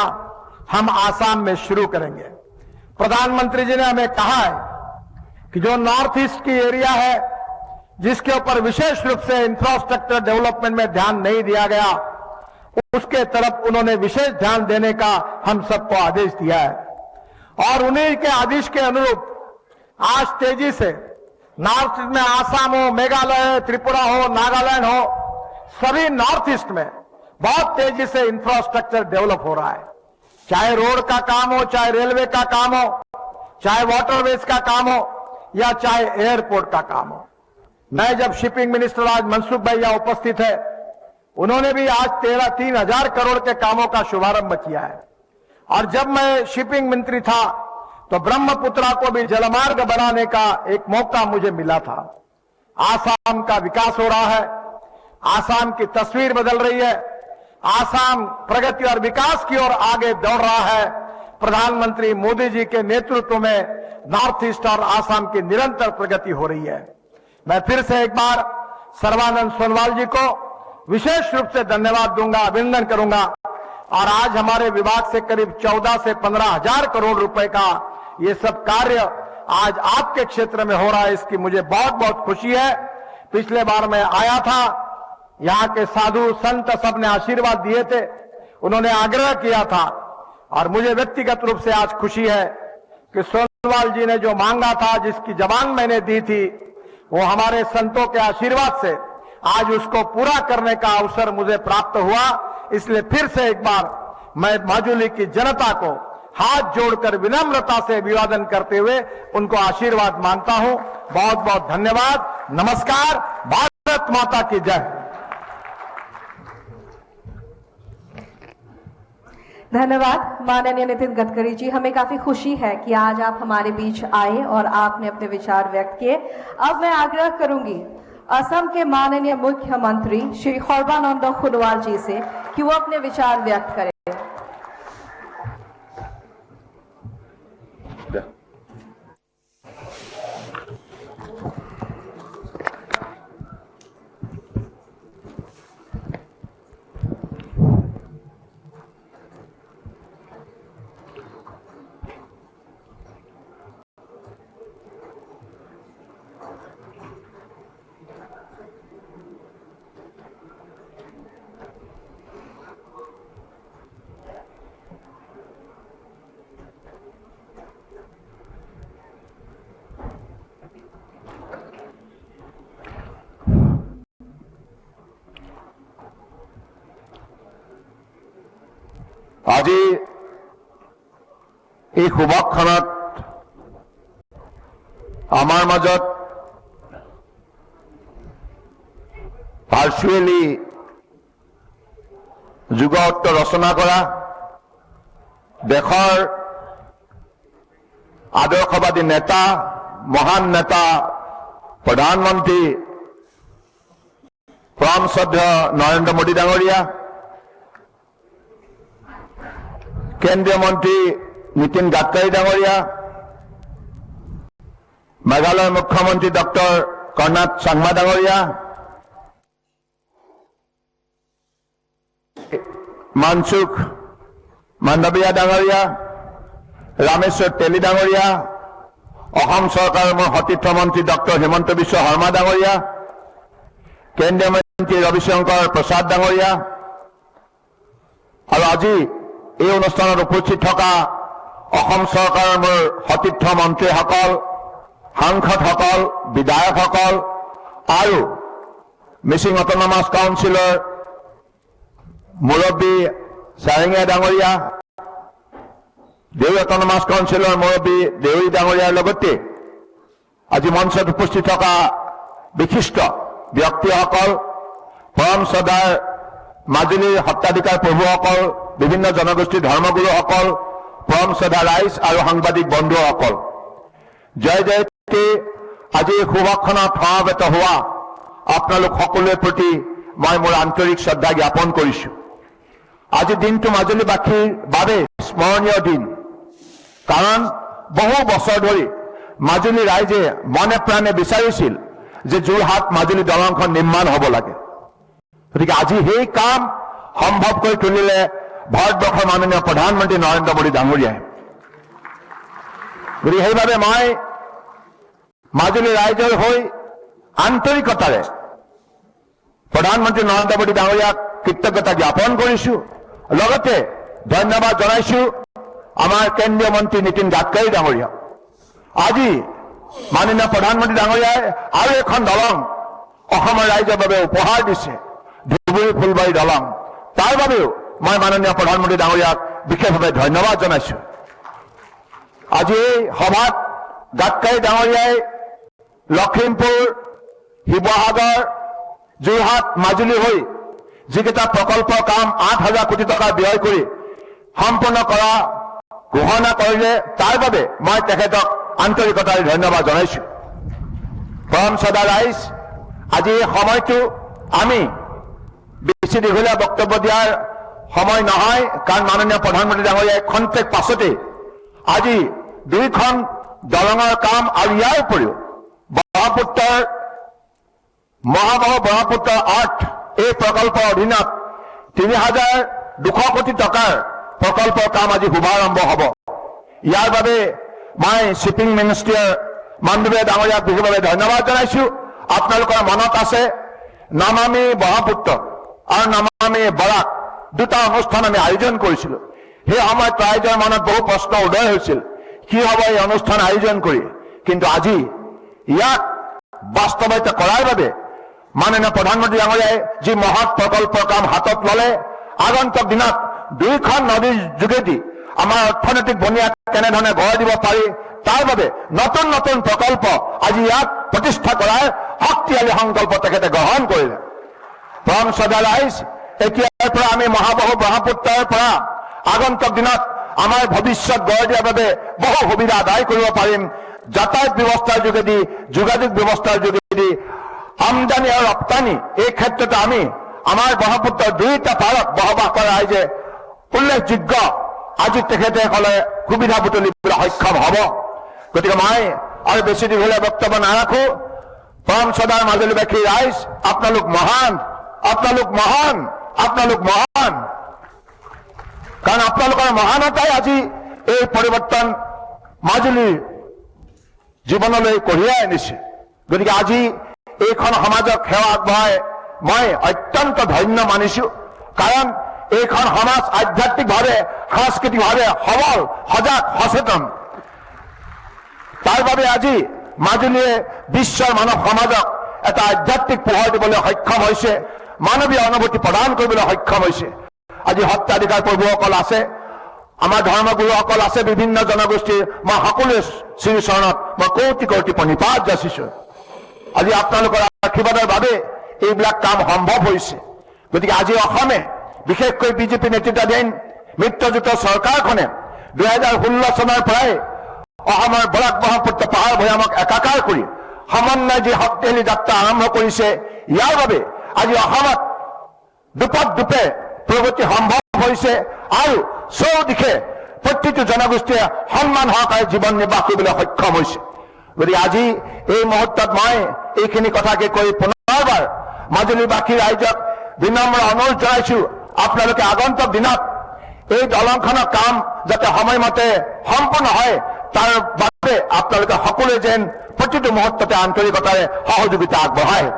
हम आसाम में शुरू करेंगे। प्रधानमंत्री जी ने हमें कहा है कि जो नॉर्थ ईस्ट की एरिया है, जिसके ऊपर विशेष रूप से इंफ्रास्ट्रक्चर डेवलपमेंट में ध्यान नहीं दिया गया, उसके तरफ उन्होंने विशेष ध्यान देने का हम सबको आदेश दिया है और उन्हीं के आदेश के अनुरूप आज तेजी से नॉर्थ ईस्ट में आसाम हो, मेघालय, त्रिपुरा हो, नागालैंड हो, सभी नॉर्थ ईस्ट में बहुत तेजी से इंफ्रास्ट्रक्चर डेवलप हो रहा है। चाहे रोड का काम हो, चाहे रेलवे का काम हो, चाहे वाटरवेज का काम हो या चाहे एयरपोर्ट का काम हो। मैं जब शिपिंग मिनिस्टर आज मनसुख भाई यहां उपस्थित है, उन्होंने भी आज 3,000 करोड़ के कामों का शुभारंभ किया है और जब मैं शिपिंग मंत्री था तो ब्रह्मपुत्रा को भी जलमार्ग बनाने का एक मौका मुझे मिला था। आसाम का विकास हो रहा है, आसाम की तस्वीर बदल रही है, आसाम प्रगति और विकास की ओर आगे दौड़ रहा है। प्रधानमंत्री मोदी जी के नेतृत्व में नॉर्थ ईस्ट और आसाम की निरंतर प्रगति हो रही है। मैं फिर से एक बार सर्बानंद सोनवाल जी को विशेष रूप से धन्यवाद दूंगा, अभिनंदन करूंगा और आज हमारे विभाग से करीब 14 से 15,000 करोड़ रुपए का ये सब कार्य आज आपके क्षेत्र में हो रहा है, इसकी मुझे बहुत बहुत खुशी है। पिछले बार मैं आया था, यहाँ के साधु संत सबने आशीर्वाद दिए थे, उन्होंने आग्रह किया था और मुझे व्यक्तिगत रूप से आज खुशी है कि सोनवाल जी ने जो मांगा था, जिसकी जबान मैंने दी थी, वो हमारे संतों के आशीर्वाद से आज उसको पूरा करने का अवसर मुझे प्राप्त हुआ। इसलिए फिर से एक बार मैं माजुली की जनता को हाथ जोड़कर विनम्रता से अभिवादन करते हुए उनको आशीर्वाद मांगता हूं। बहुत बहुत धन्यवाद। नमस्कार। भारत माता की जय। धन्यवाद माननीय नितिन गडकरी जी। हमें काफी खुशी है कि आज आप हमारे बीच आए और आपने अपने विचार व्यक्त किए। अब मैं आग्रह करूंगी असम के माननीय मुख्यमंत्री श्री सर्बानंद सोनोवाल जी से कि वो अपने विचार व्यक्त करें। আজি এই শুভক্ষণত আমাৰ মাজত ভাৰ্চুৱেলি যুগান্ত ৰচনা কৰা দেশৰ আদৰ্শবাদী নেতা, মহান নেতা, প্ৰধানমন্ত্ৰী পৰম শ্ৰদ্ধেয় নৰেন্দ্ৰ মোদী ডাঙৰীয়া, केंद्रीय मंत्री नितिन गडकरी डांगरिया, मेघालय मुख्यमंत्री डॉक्टर कर्नाड सांगमा डांगरिया, मनसुख मांडविया डांगरिया, रामेश्वर तेली डांगरिया, অসম চৰকাৰৰ মোৰ সতীৰ্থ মন্ত্ৰী ডক্টৰ হিমন্ত বিশ্ব শৰ্মা ডাঙৰীয়া, কেন্দ্ৰীয় মন্ত্ৰী ৰবিশংকৰ প্ৰসাদ ডাঙৰীয়া, আৰু আজি এই অনুষ্ঠানত উপস্থিত থকা অসম চৰকাৰৰ মোৰ সতীৰ্থ মন্ত্ৰীসকল, সাংসদসকল, বিধায়কসকল আৰু মিচিং অট'নমাছ কাউন্সিলৰ মুৰব্বী চাৰিঙীয়া ডাঙৰীয়া, দেউৰী অট'নমাছ কাউন্সিলৰ মুৰব্বী দেউৰী ডাঙৰীয়াৰ লগতে আজি মঞ্চত উপস্থিত থকা বিশিষ্ট ব্যক্তিসকল, পৰম শ্ৰদ্ধাৰ মাজুলীৰ সত্ৰাধিকাৰ প্ৰভুসকল, বিভিন্ন জনগোষ্ঠীৰ ধৰ্মগুৰুসকল, পৰম শ্ৰদ্ধা ৰাইজ আৰু সাংবাদিক বন্ধুসকল, জয় জয়তে আজি সুভাষখনত সমাবেত হোৱা আপোনালোক সকলোৰে প্ৰতি মই মোৰ আন্তৰিক শ্ৰদ্ধা জ্ঞাপন কৰিছো। আজি দিনটো মাজুলীবাসীৰ বাবে স্মৰণীয় দিন, কাৰণ বহু বছৰ ধৰি মাজুলী ৰাইজে মনে প্ৰাণে বিচাৰিছিল যে যোৰহাট মাজুলী দলংখন নিৰ্মাণ হ'ব লাগে। গতিকে আজি সেই কাম সম্ভৱ কৰি তুলিলে ভাৰতবৰ্ষৰ মাননীয় প্ৰধানমন্ত্ৰী নৰেন্দ্ৰ মোদী ডাঙৰীয়াই। গতিকে সেইবাবে মই মাজুলী ৰাইজৰ হৈ আন্তৰিকতাৰে প্ৰধানমন্ত্ৰী নৰেন্দ্ৰ মোদী ডাঙৰীয়াক কৃতজ্ঞতা জ্ঞাপন কৰিছো। লগতে ধন্যবাদ জনাইছো আমাৰ কেন্দ্ৰীয় মন্ত্ৰী নীতিন গাডকাৰী ডাঙৰীয়াক। আজি মাননীয় প্ৰধানমন্ত্ৰী ডাঙৰীয়াই আৰু এখন দলং অসমৰ ৰাইজৰ বাবে উপহাৰ দিছে, ধুবুৰী ফুলবাৰী দলং। তাৰ বাবেও মই মাননীয় প্ৰধানমন্ত্ৰী ডাঙৰীয়াক বিশেষভাৱে ধন্যবাদ জনাইছো। আজি এই সভাত গাডকাৰী ডাঙৰীয়াই লখিমপুৰ, শিৱসাগৰ, যোৰহাট, মাজুলী হৈ যিকেইটা প্ৰকল্পৰ কাম 8,000 কোটি টকা ব্যয় কৰি সম্পূৰ্ণ কৰা ঘোষণা কৰিলে তাৰ বাবে মই তেখেতক আন্তৰিকতাৰে ধন্যবাদ জনাইছো। পৰম শ্ৰদ্ধা ৰাইজ, আজি এই সময়টো আমি বেছি দীঘলীয়া বক্তব্য দিয়াৰ সময় নহয়, কাৰণ মাননীয় প্ৰধানমন্ত্ৰী ডাঙৰীয়াই খন্তেক পাছতে আজি দুইখন দলঙৰ কাম আৰু ইয়াৰ উপৰিও ব্ৰহ্মপুত্ৰৰ মহাবাহু ব্ৰহ্মপুত্ৰ 8 এই প্ৰকল্পৰ অধীনত 3,200 কোটি টকাৰ প্ৰকল্পৰ কাম আজি শুভাৰম্ভ হ'ব। ইয়াৰ বাবে মই শ্বিপিং মিনিষ্টাৰ মাণ্ডৱীয় ডাঙৰীয়াক বিশেষভাৱে ধন্যবাদ জনাইছো। আপোনালোকৰ মনত আছে নমামি ব্ৰহ্মপুত্ৰ আৰু নমামি বৰাক দুটা অনুষ্ঠান আমি আয়োজন কৰিছিলো। সেই সময়ত ৰাইজৰ মনত বহু প্ৰশ্ন উদয় হৈছিল, কি হ'ব এই অনুষ্ঠান আয়োজন কৰি। কিন্তু আজি ইয়াক বাস্তৱায়িত কৰাৰ বাবে মাননীয় প্ৰধানমন্ত্ৰী ডাঙৰীয়াই যি মহৎ প্ৰকল্পৰ কাম হাতত ল'লে, আগন্তুক দিনত দুইখন নদীৰ যোগেদি আমাৰ অৰ্থনৈতিক বুনিয়াদ কেনেধৰণে গঢ় দিব পাৰি তাৰ বাবে নতুন নতুন প্ৰকল্প আজি ইয়াত প্ৰতিষ্ঠা কৰাৰ শক্তিশালী সংকল্প তেখেতে গ্ৰহণ কৰিলে। পৰম শ্ৰদ্ধা ৰাইজ, এতিয়াৰ পৰা আমি মহাবাহু ব্ৰহ্মপুত্ৰৰ পৰা আগন্তুক দিনত আমাৰ ভৱিষ্যত গঢ় দিয়াৰ বাবে বহু সুবিধা আদায় কৰিব পাৰিম। যাতায়াত ব্যৱস্থাৰ যোগেদি, যোগাযোগ ব্যৱস্থাৰ যোগেদি, আমদানি আৰু ৰপ্তানি, এই ক্ষেত্ৰতে আমি আমাৰ ব্ৰহ্মপুত্ৰৰ দুইটা পাৰত বসবাস কৰা ৰাইজে উল্লেখযোগ্য আজি তেখেতসকলে সুবিধা বুটলিবলৈ সক্ষম হ'ব। গতিকে মই আৰু বেছি দীঘলীয়া বক্তব্য নাৰাখো। পৰম শ্ৰদ্ধাৰ মাজুলীবাসী ৰাইজ, আপোনালোক মহান, আপোনালোক মহান, আপোনালোক মহান, কাৰণ আপোনালোকৰ মহানতাই আজি এই পৰিৱৰ্তন মাজুলীৰ জীৱনলৈ কঢ়িয়াই আনিছে। গতিকে আজি এইখন সমাজক সেৱা আগবঢ়াই মই অত্যন্ত ধন্য মানিছো, কাৰণ এইখন সমাজ আধ্যাত্মিকভাৱে, সাংস্কৃতিকভাৱে সবল, সজাগ, সচেতন। তাৰ বাবে আজি মাজুলীয়ে বিশ্বৰ মানৱ সমাজক এটা আধ্যাত্মিক পোহৰ দিবলৈ সক্ষম হৈছে, মানৱীয় অনুভূতি প্ৰদান কৰিবলৈ সক্ষম হৈছে। আজি সত্ৰাধিকাৰ প্ৰভুসকল আছে, আমাৰ ধৰ্মগুৰুসকল আছে, বিভিন্ন জনগোষ্ঠীৰ, মই সকলোৱে শ্ৰীচৰণত মই কোটি কোটি প্ৰণিপাত যাচিছো। আজি আপোনালোকৰ আশীৰ্বাদৰ বাবে এইবিলাক কাম সম্ভৱ হৈছে। গতিকে আজি অসমে, বিশেষকৈ বিজেপি নেতৃত্বাধীন মিত্ৰজোঁটৰ চৰকাৰখনে 2016 চনৰ পৰাই অসমৰ বৰাক ব্ৰহ্মপুত্ৰ পাহাৰ ভৈয়ামক একাকাৰ কৰি সমন্বয় যি শক্তিশালী যাত্ৰা আৰম্ভ কৰিছে, ইয়াৰ বাবে আজি অসমত দুপদ দুপে প্ৰগতি সম্ভৱ হৈছে আৰু চৌদিশে প্ৰতিটো জনগোষ্ঠীয়ে সন্মান সহকাৰে জীৱন নিৰ্বাহ কৰিবলৈ সক্ষম হৈছে। গতিকে আজি এই মুহূৰ্তত মই এইখিনি কথাকে কৈ পুনৰবাৰ মাজুলীবাসী ৰাইজক বিনম্ৰ অনুৰোধ জনাইছো, আপোনালোকে আগন্তুক দিনত এই দলংখনৰ কাম যাতে সময়মতে সম্পূৰ্ণ হয় তার বাদে আপনাদেরকে সকলে যেন প্রতিটি মুহূর্ততে আন্তরিকতায় সহযোগিতা আগবঢ়ায়।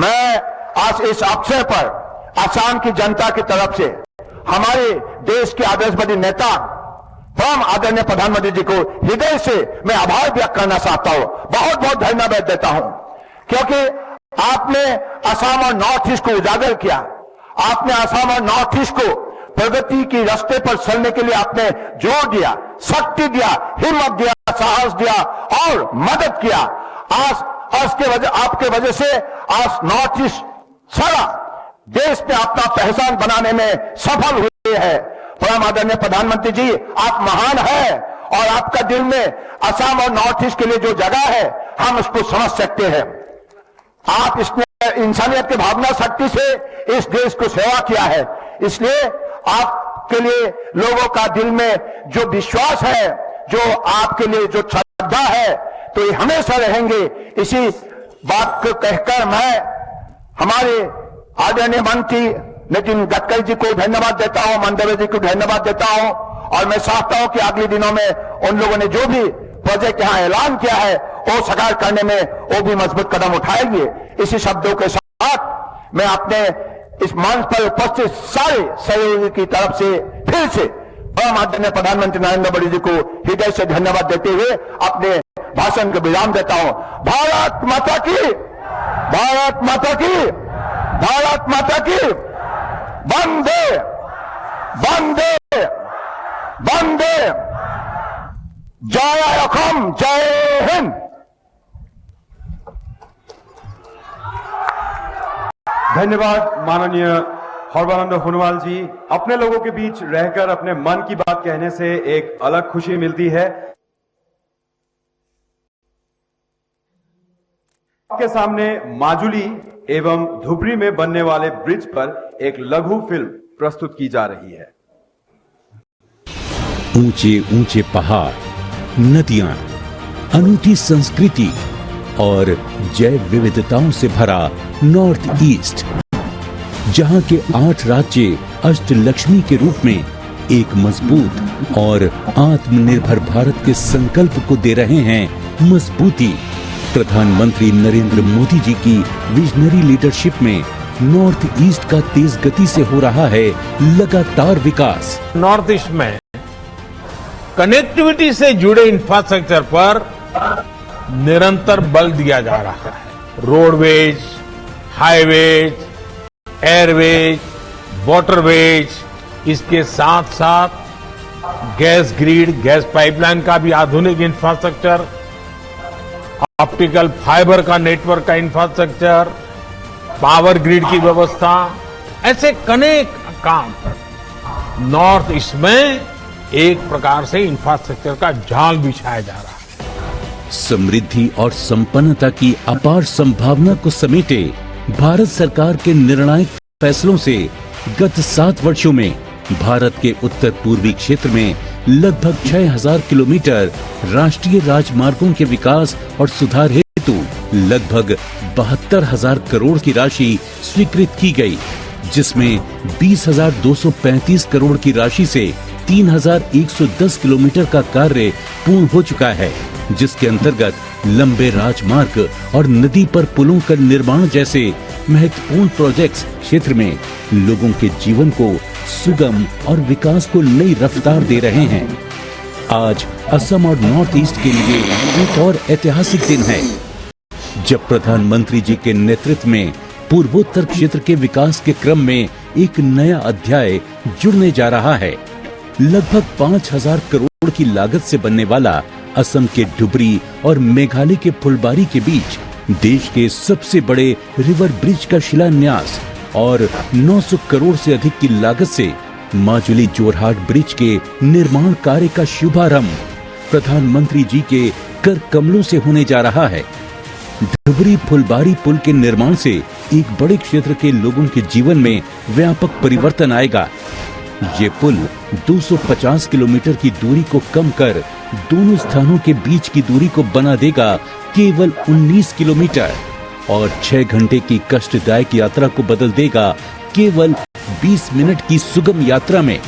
मैं आज इस अवसर पर असम की जनता की तरफ से हमारे देश के आदर्शवादी नेता परम आदरणीय प्रधानमंत्री जी को हृदय से मैं आभार व्यक्त करना चाहता हूं, बहुत बहुत धन्यवाद देता हूं, क्योंकि आपने असम और नॉर्थ ईस्ट को उजागर किया। आपने असम और नॉर्थ ईस्ट को प्रगति के रास्ते पर चलने के लिए आपने जोर दिया, शक्ति दिया, हिम्मत दिया, साहस दिया और मदद किया। आज आपके वजह से आज नॉर्थ ईस्ट सारा देश में अपना पहचान बनाने में सफल हुए हैं। परम आदरणीय प्रधानमंत्री जी, आप महान हैं और आपका दिल में असम और नॉर्थ ईस्ट के लिए जो जगह है हम उसको समझ सकते हैं। आप इसने इंसानियत की भावना शक्ति से इस देश को सेवा किया है, इसलिए आपके लिए लोगों का दिल में जो विश्वास है, जो आपके लिए जो श्रद्धा है, तो ये हमेशा रहेंगे। इसी बात को कहकर मैं हमारे आदरणीय मंत्री नितिन गडकरी जी को धन्यवाद देता हूं, मंडवे जी को धन्यवाद देता हूं और मैं चाहता हूं कि अगले दिनों में उन लोगों ने जो भी प्रोजेक्ट यहां ऐलान किया है वो साकार करने में वो भी मजबूत कदम उठाएंगे। इसी शब्दों के साथ मैं अपने इस मंच पर उपस्थित सारे सहयोगी की तरफ से फिर से परम आदरणीय प्रधानमंत्री नरेंद्र मोदी जी को हृदय से धन्यवाद देते हुए अपने भाषण को विराम देता हूं। भारत माता की, भारत माता की, भारत माता की, वंदे वंदे वंदे, जय असम, जय हिंद। धन्यवाद माननीय हरबानंद सोनोवाल जी। अपने लोगों के बीच रहकर अपने मन की बात कहने से एक अलग खुशी मिलती है। आपके सामने माजुली एवं धुबरी में बनने वाले ब्रिज पर एक लघु फिल्म प्रस्तुत की जा रही है। ऊंचे ऊंचे पहाड़, नदियां, अनूठी संस्कृति और जैव विविधताओं से भरा नॉर्थ ईस्ट, जहां के 8 राज्य अष्टलक्ष्मी के रूप में एक मजबूत और आत्मनिर्भर भारत के संकल्प को दे रहे हैं मजबूती। प्रधानमंत्री नरेंद्र मोदी जी की विजनरी लीडरशिप में नॉर्थ ईस्ट का तेज गति से हो रहा है लगातार विकास। नॉर्थ ईस्ट में कनेक्टिविटी से जुड़े इंफ्रास्ट्रक्चर पर निरंतर बल दिया जा रहा है। रोडवेज, हाईवेज, एयरवेज, वाटरवेज, इसके साथ साथ गैस ग्रिड, गैस पाइपलाइन का भी आधुनिक इंफ्रास्ट्रक्चर, ऑप्टिकल फाइबर का नेटवर्क का इंफ्रास्ट्रक्चर, पावर ग्रिड की व्यवस्था, ऐसे अनेक काम नॉर्थ ईस्ट में एक प्रकार से इंफ्रास्ट्रक्चर का जाल बिछाया जा रहा है। समृद्धि और संपन्नता की अपार संभावना को समेटे भारत सरकार के निर्णायक फैसलों से गत 7 वर्षों में भारत के उत्तर पूर्वी क्षेत्र में लगभग 6000 किलोमीटर राष्ट्रीय राजमार्गों के विकास और सुधार हेतु लगभग 72,000 करोड़ की राशि स्वीकृत की गई, जिसमें 20,235 करोड़ की राशि से 3,110 किलोमीटर का कार्य पूर्ण हो चुका है, जिसके अंतर्गत लंबे राजमार्ग और नदी पर पुलों का निर्माण जैसे महत्वपूर्ण प्रोजेक्ट्स क्षेत्र में लोगों के जीवन को सुगम और विकास को नई रफ्तार दे रहे हैं। आज असम और नॉर्थ ईस्ट के लिए एक और ऐतिहासिक दिन है, जब प्रधानमंत्री जी के नेतृत्व में पूर्वोत्तर क्षेत्र के विकास के क्रम में एक नया अध्याय जुड़ने जा रहा है। लगभग 5,000 करोड़ की लागत से बनने वाला असम के धुबरी और मेघालय के फुलबारी के बीच देश के सबसे बड़े रिवर ब्रिज का शिलान्यास और 900 करोड़ से अधिक की लागत से माजुली जोरहाट ब्रिज के निर्माण कार्य का शुभारंभ प्रधानमंत्री जी के कर कमलों से होने जा रहा है। धुबरी फुलबारी पुल के निर्माण से एक बड़े क्षेत्र के लोगों के जीवन में व्यापक परिवर्तन आएगा। ये पुल 250 किलोमीटर की दूरी को कम कर दोनों स्थानों के बीच की दूरी को बना देगा केवल 19 किलोमीटर और 6 घंटे की कष्टदायक यात्रा को बदल देगा केवल 20 मिनट की सुगम यात्रा में।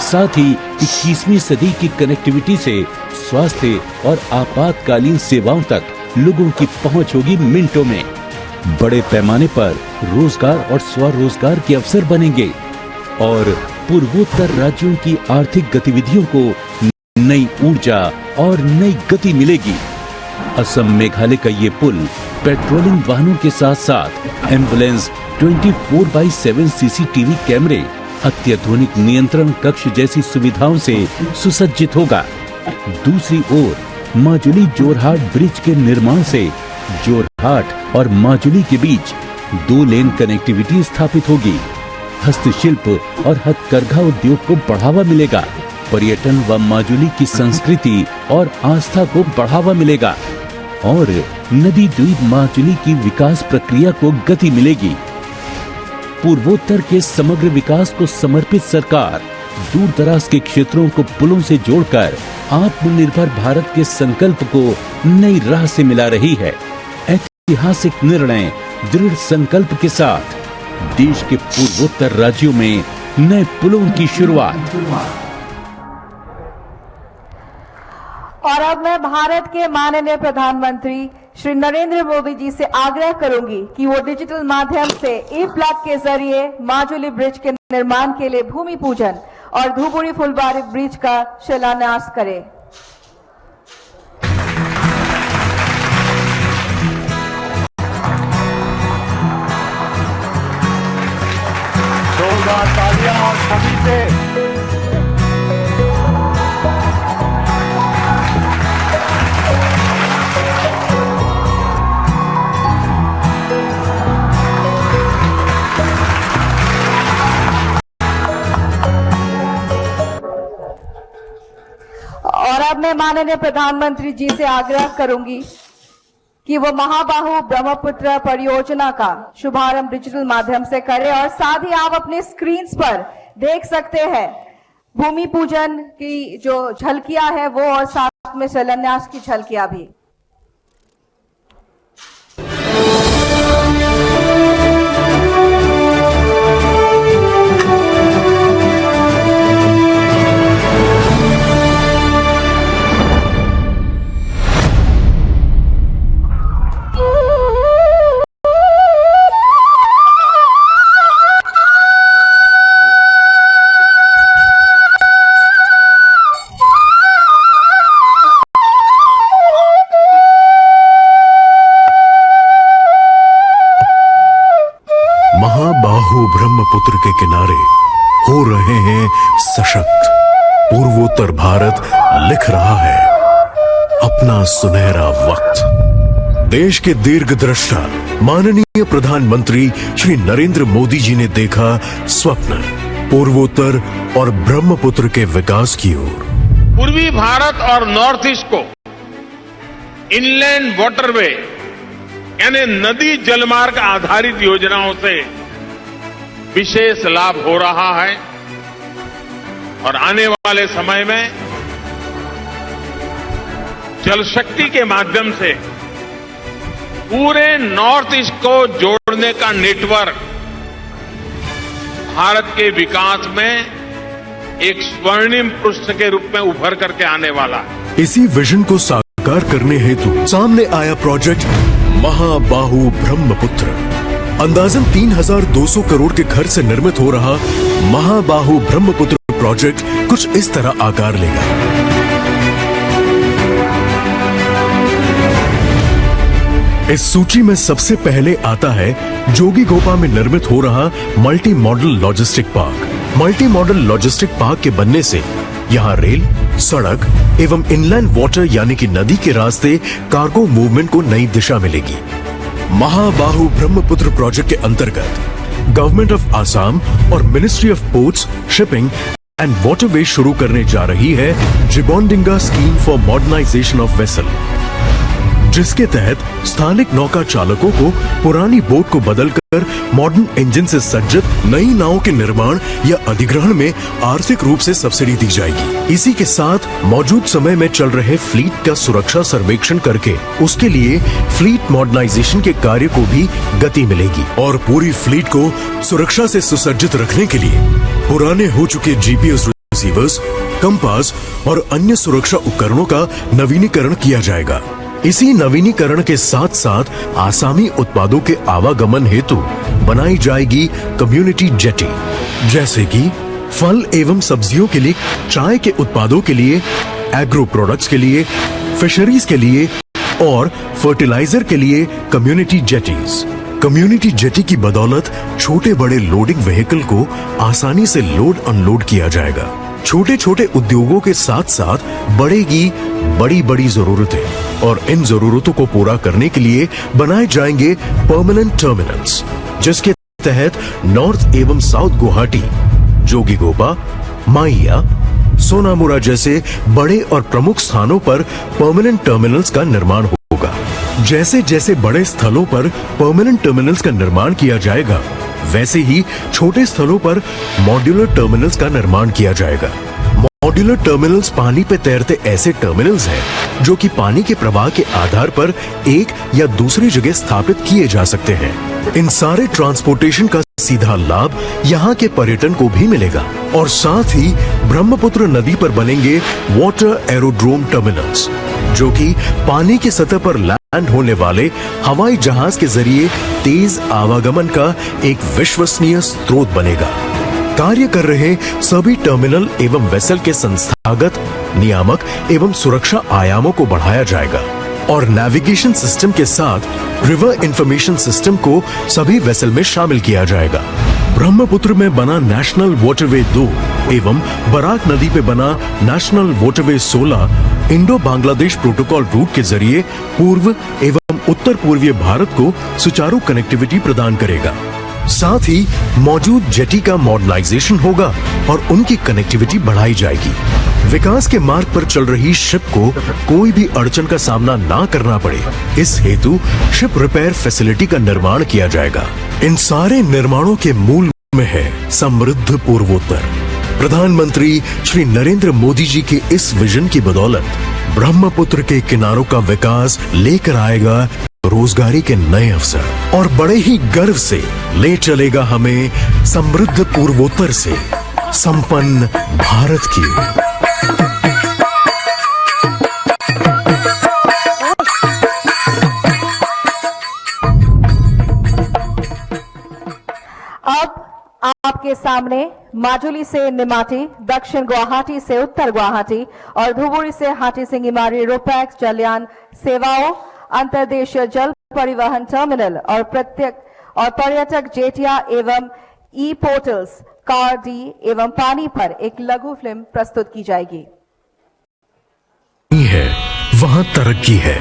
साथ ही 21वीं सदी की कनेक्टिविटी से स्वास्थ्य और आपातकालीन सेवाओं तक लोगों की पहुंच होगी मिनटों में। बड़े पैमाने पर रोजगार और स्वरोजगार के अवसर बनेंगे और पूर्वोत्तर राज्यों की आर्थिक गतिविधियों को नई ऊर्जा और नई गति मिलेगी। असम मेघालय का ये पुल पेट्रोलिंग वाहनों के साथ साथ एम्बुलेंस, 24/7 सीसीटीवी कैमरे, अत्याधुनिक नियंत्रण कक्ष जैसी सुविधाओं से सुसज्जित होगा। दूसरी ओर माजुली जोरहाट ब्रिज के निर्माण से जोरहाट और माजुली के बीच 2 लेन कनेक्टिविटी स्थापित होगी। हस्तशिल्प और हथकरघा उद्योग को बढ़ावा मिलेगा। पर्यटन व माजुली की संस्कृति और आस्था को बढ़ावा मिलेगा और नदी द्वीप माजुली की विकास प्रक्रिया को गति मिलेगी। पूर्वोत्तर के समग्र विकास को समर्पित सरकार दूर दराज के क्षेत्रों को पुलों से जोड़कर आत्मनिर्भर भारत के संकल्प को नई राह से मिला रही है। ऐतिहासिक निर्णय, दृढ़ संकल्प के साथ देश के पूर्वोत्तर राज्यों में नए पुलों की शुरुआत। और अब मैं भारत के माननीय प्रधानमंत्री श्री नरेंद्र मोदी जी से आग्रह करूंगी कि वो डिजिटल माध्यम से ई-प्लग के जरिए माजुली ब्रिज के निर्माण के लिए भूमि पूजन और धुबुरी फुलबारी ब्रिज का शिलान्यास करें। जोरदार तालियां और सभी से और अब मैं माननीय प्रधानमंत्री जी से आग्रह करूंगी कि वो महाबाहु ब्रह्मपुत्र परियोजना का शुभारंभ डिजिटल माध्यम से करें और साथ ही आप अपने स्क्रीन पर देख सकते हैं भूमि पूजन की जो झलकियां है वो और साथ में शिलान्यास की झलकियां भी। महाबाहु ब्रह्मपुत्र के किनारे हो रहे हैं सशक्त। पूर्वोत्तर भारत लिख रहा है अपना सुनहरा वक्त। देश के दीर्घदृष्टा माननीय प्रधानमंत्री श्री नरेंद्र मोदी जी ने देखा स्वप्न पूर्वोत्तर और ब्रह्मपुत्र के विकास की ओर। पूर्वी भारत और नॉर्थ ईस्ट को इनलैंड वाटरवे यानी नदी जलमार्ग आधारित योजनाओं से विशेष लाभ हो रहा है और आने वाले समय में जल शक्ति के माध्यम से पूरे नॉर्थ ईस्ट को जोड़ने का नेटवर्क भारत के विकास में एक स्वर्णिम पृष्ठ के रूप में उभर करके आने वाला है। इसी विजन को साकार करने हेतु सामने आया प्रोजेक्ट महाबाहु ब्रह्मपुत्र। अंदाजन 3200 करोड़ के खर्च से निर्मित हो रहा महाबाहु ब्रह्मपुत्र प्रोजेक्ट कुछ इस तरह आकार लेगा। इस सूची में सबसे पहले आता है जोगीघोपा में निर्मित हो रहा multi modal logistic park. Multi modal logistic park के बनने से यहाँ रेल, सड़क एवं इनलैंड वाटर यानी कि नदी के रास्ते कार्गो मूवमेंट को नई दिशा मिलेगी। महाबाहु ब्रह्मपुत्र प्रोजेक्ट के अंतर्गत गवर्नमेंट ऑफ आसाम और ministry of ports, shipping and waterway शुरू करने जा रही है Jibondinga scheme for modernisation of vessel, जिसके तहत स्थानिक नौका चालकों को पुरानी बोट को बदलकर मॉडर्न इंजन से सज्जित नई नावों के निर्माण या अधिग्रहण में आर्थिक रूप से सब्सिडी दी जाएगी। इसी के साथ मौजूद समय में चल रहे फ्लीट का सुरक्षा सर्वेक्षण करके उसके लिए फ्लीट मॉडर्नाइजेशन के कार्य को भी गति मिलेगी और पूरी फ्लीट को सुरक्षा से सुसज्जित रखने के लिए पुराने हो चुके जीपीएस रिसीवर्स, कंपास और अन्य सुरक्षा उपकरणों का नवीनीकरण किया जाएगा। इसी नवीनीकरण के साथ साथ आसामी उत्पादों के आवागमन हेतु बनाई जाएगी कम्युनिटी जेटी, जैसे कि फल एवं सब्जियों के लिए, चाय के उत्पादों के लिए, एग्रो प्रोडक्ट्स के लिए, फिशरीज के लिए और फर्टिलाइजर के लिए कम्युनिटी जेटीज। कम्युनिटी जेटी की बदौलत छोटे बड़े लोडिंग व्हीकल को आसानी से लोड अनलोड किया जाएगा। छोटे छोटे उद्योगों के साथ साथ बढ़ेगी बड़ी बड़ी जरूरतें और इन जरूरतों को पूरा करने के लिए बनाए जाएंगे परमानेंट टर्मिनल्स, जिसके तहत नॉर्थ एवं साउथ गुवाहाटी, जोगीघोपा, माहिया, सोनामुरा जैसे बड़े और प्रमुख स्थानों पर परमानेंट टर्मिनल्स का निर्माण होगा। जैसे जैसे बड़े स्थलों पर परमानेंट टर्मिनल्स का निर्माण किया जाएगा, वैसे ही छोटे स्थलों पर मॉड्यूलर टर्मिनल्स का निर्माण किया जाएगा। मॉड्यूलर टर्मिनल्स पानी पे तैरते ऐसे टर्मिनल्स हैं जो कि पानी के प्रवाह के आधार पर एक या दूसरी जगह स्थापित किए जा सकते हैं। इन सारे ट्रांसपोर्टेशन का सीधा लाभ यहाँ के पर्यटन को भी मिलेगा और साथ ही ब्रह्मपुत्र नदी पर बनेंगे वाटर एरोड्रोम टर्मिनल्स, जो कि पानी की सतह पर लैंड होने वाले हवाई जहाज के जरिए तेज आवागमन का एक विश्वसनीय स्रोत बनेगा। कार्य कर रहे सभी टर्मिनल एवं वेसल के संस्थागत, नियामक एवं सुरक्षा आयामों को बढ़ाया जाएगा और नेविगेशन सिस्टम के साथ रिवर इंफॉर्मेशन सिस्टम को सभी वेसल में शामिल किया जाएगा। ब्रह्मपुत्र में बना नेशनल वाटरवे 2 एवं बराक नदी पे बना national waterway 16 Indo Bangladesh protocol root के जरिए पूर्व एवं उत्तर पूर्वीय भारत को सुचारू कनेक्टिविटी प्रदान करेगा। साथ ही मौजूद जेटी का मॉडर्नाइजेशन होगा और उनकी कनेक्टिविटी बढ़ाई जाएगी। विकास के मार्ग पर चल रही शिप को कोई भी अड़चन का सामना ना करना पड़े, इस हेतु शिप रिपेयर फैसिलिटी का निर्माण किया जाएगा। इन सारे निर्माणों के मूल में है समृद्ध पूर्वोत्तर। प्रधानमंत्री श्री नरेंद्र मोदी जी के इस विजन की बदौलत ब्रह्मपुत्र के किनारों का विकास लेकर आएगा रोजगारी के नए अवसर और बड़े ही गर्व से ले चलेगा हमें समृद्ध पूर्वोत्तर से संपन्न भारत की ओर। अब आपके सामने माजुली से निमाती, दक्षिण गुवाहाटी से उत्तर गुवाहाटी और धुबुरी से हाटी सिंगीमारी रोपैक्स जलयान सेवाओं, अंतर्देशीय जल परिवहन टर्मिनल और पर्यटक जेटिया एवं ई पोर्टल्स, कार डी एवं पानी पर एक लघु फिल्म प्रस्तुत की जाएगी। है वहां तरक्की है।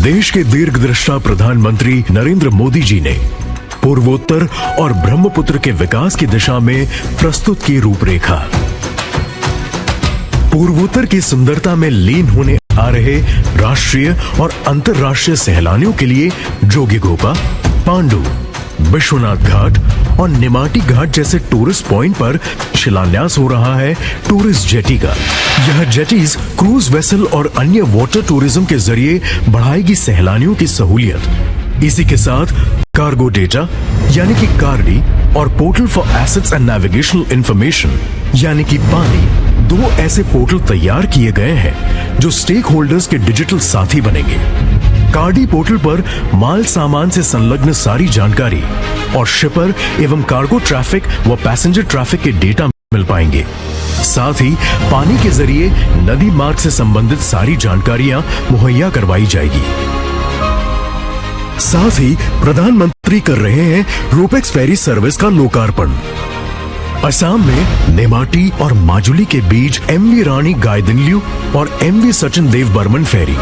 देश के दीर्घदृष्टा प्रधानमंत्री नरेंद्र मोदी जी ने पूर्वोत्तर और ब्रह्मपुत्र के विकास की दिशा में प्रस्तुत की रूपरेखा। पूर्वोत्तर की सुंदरता में लीन होने आ रहे राष्ट्रीय और अंतर्राष्ट्रीय सैलानियों के लिए जोगीघोपा, पांडु, विश्वनाथ घाट और निमाटी घाट जैसे टूरिस्ट पॉइंट पर शिलान्यास हो रहा है टूरिस्ट जेटी का। यह जेटीज क्रूज वेसल और अन्य वाटर टूरिज्म के जरिए बढ़ाएगी सैलानियों की सहूलियत। इसी के साथ कार्गो डेटा यानी कि कार्डी और portal for assets and navigational information यानी कि पानी, दो ऐसे पोर्टल तैयार किए गए हैं जो स्टेक होल्डर्स के डिजिटल साथी बनेंगे। कार्डी पोर्टल पर माल सामान से संलग्न सारी जानकारी और शिपर एवं कार्गो ट्रैफिक व पैसेंजर ट्रैफिक के डेटा मिल पाएंगे। साथ ही पानी के जरिए नदी मार्ग से संबंधित सारी जानकारियां मुहैया करवाई जाएगी। साथ ही प्रधानमंत्री कर रहे हैं रोपेक्स फेरी सर्विस का लोकार्पण। असम में नेमाटी और माजुली के बीच एमवी रानी गायदिनल्यू और एमवी सचिन देव बर्मन फेरी,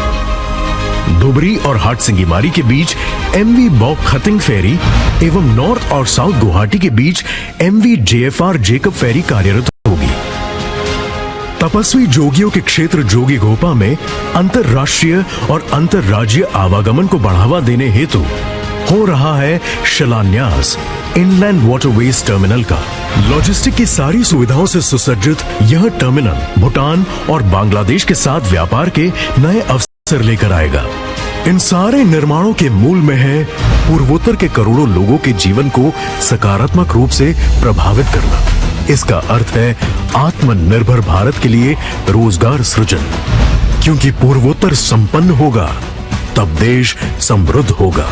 धुबरी और हाट सिंगीमारी के बीच एमवी बॉक खतिंग फेरी एवं नॉर्थ और साउथ गुवाहाटी के बीच एमवी जेएफआर जेकब फेरी कार्यरत होगी। तपस्वी जोगियों के क्षेत्र जोगीघोपा में अंतर्राष्ट्रीय और अंतर्राज्यीय आवागमन को बढ़ावा देने हेतु हो रहा है शिलान्यास इनलैंड वाटरवेज टर्मिनल का। लॉजिस्टिक की सारी सुविधाओं से सुसज्जित यह टर्मिनल भूटान और बांग्लादेश के साथ व्यापार के नए अवसर लेकर आएगा। इन सारे निर्माणों के मूल में है पूर्वोत्तर के करोड़ों लोगों के जीवन को सकारात्मक रूप से प्रभावित करना। इसका अर्थ है आत्मनिर्भर भारत के लिए रोजगार सृजन, क्योंकि पूर्वोत्तर संपन्न होगा तब देश समृद्ध होगा।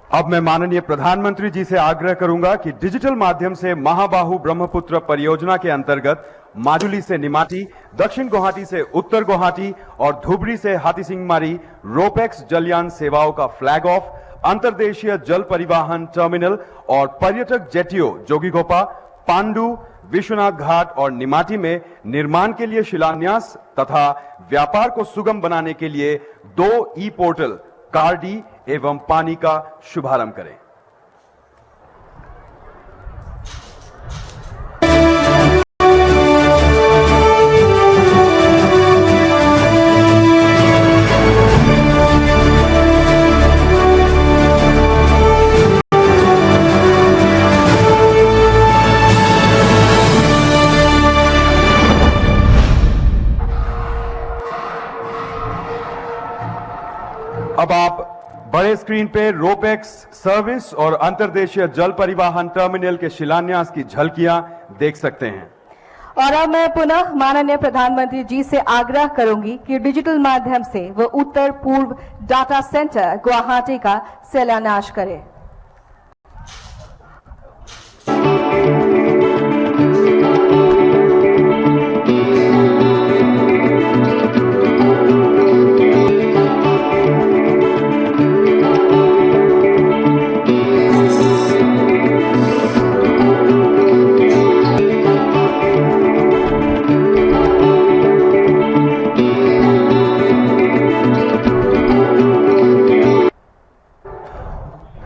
अब मैं माननीय प्रधानमंत्री जी से आग्रह करूंगा कि डिजिटल माध्यम से महाबाहु ब्रह्मपुत्र परियोजना के अंतर्गत माजुली से निमाती, दक्षिण गुवाहाटी से उत्तर गुवाहाटी और धुबरी से हाथीसिंगमारी रोपेक्स जलयान सेवाओं का फ्लैग ऑफ, अंतर्देशीय जल परिवहन टर्मिनल और पर्यटक जेटियों जोगीघोपा, पांडु, विश्वनाथ घाट और निमाती में निर्माण के लिए शिलान्यास तथा व्यापार को सुगम बनाने के लिए 2 ई पोर्टल कार्डी एवं पानी का शुभारंभ करें। अब आप बड़े स्क्रीन पे रोपेक्स सर्विस और अंतर्देशीय जल परिवहन टर्मिनल के शिलान्यास की झलकियां देख सकते हैं। और अब मैं पुनः माननीय प्रधानमंत्री जी से आग्रह करूंगी कि डिजिटल माध्यम से वह उत्तर पूर्व डाटा सेंटर गुवाहाटी का शिलान्यास करें।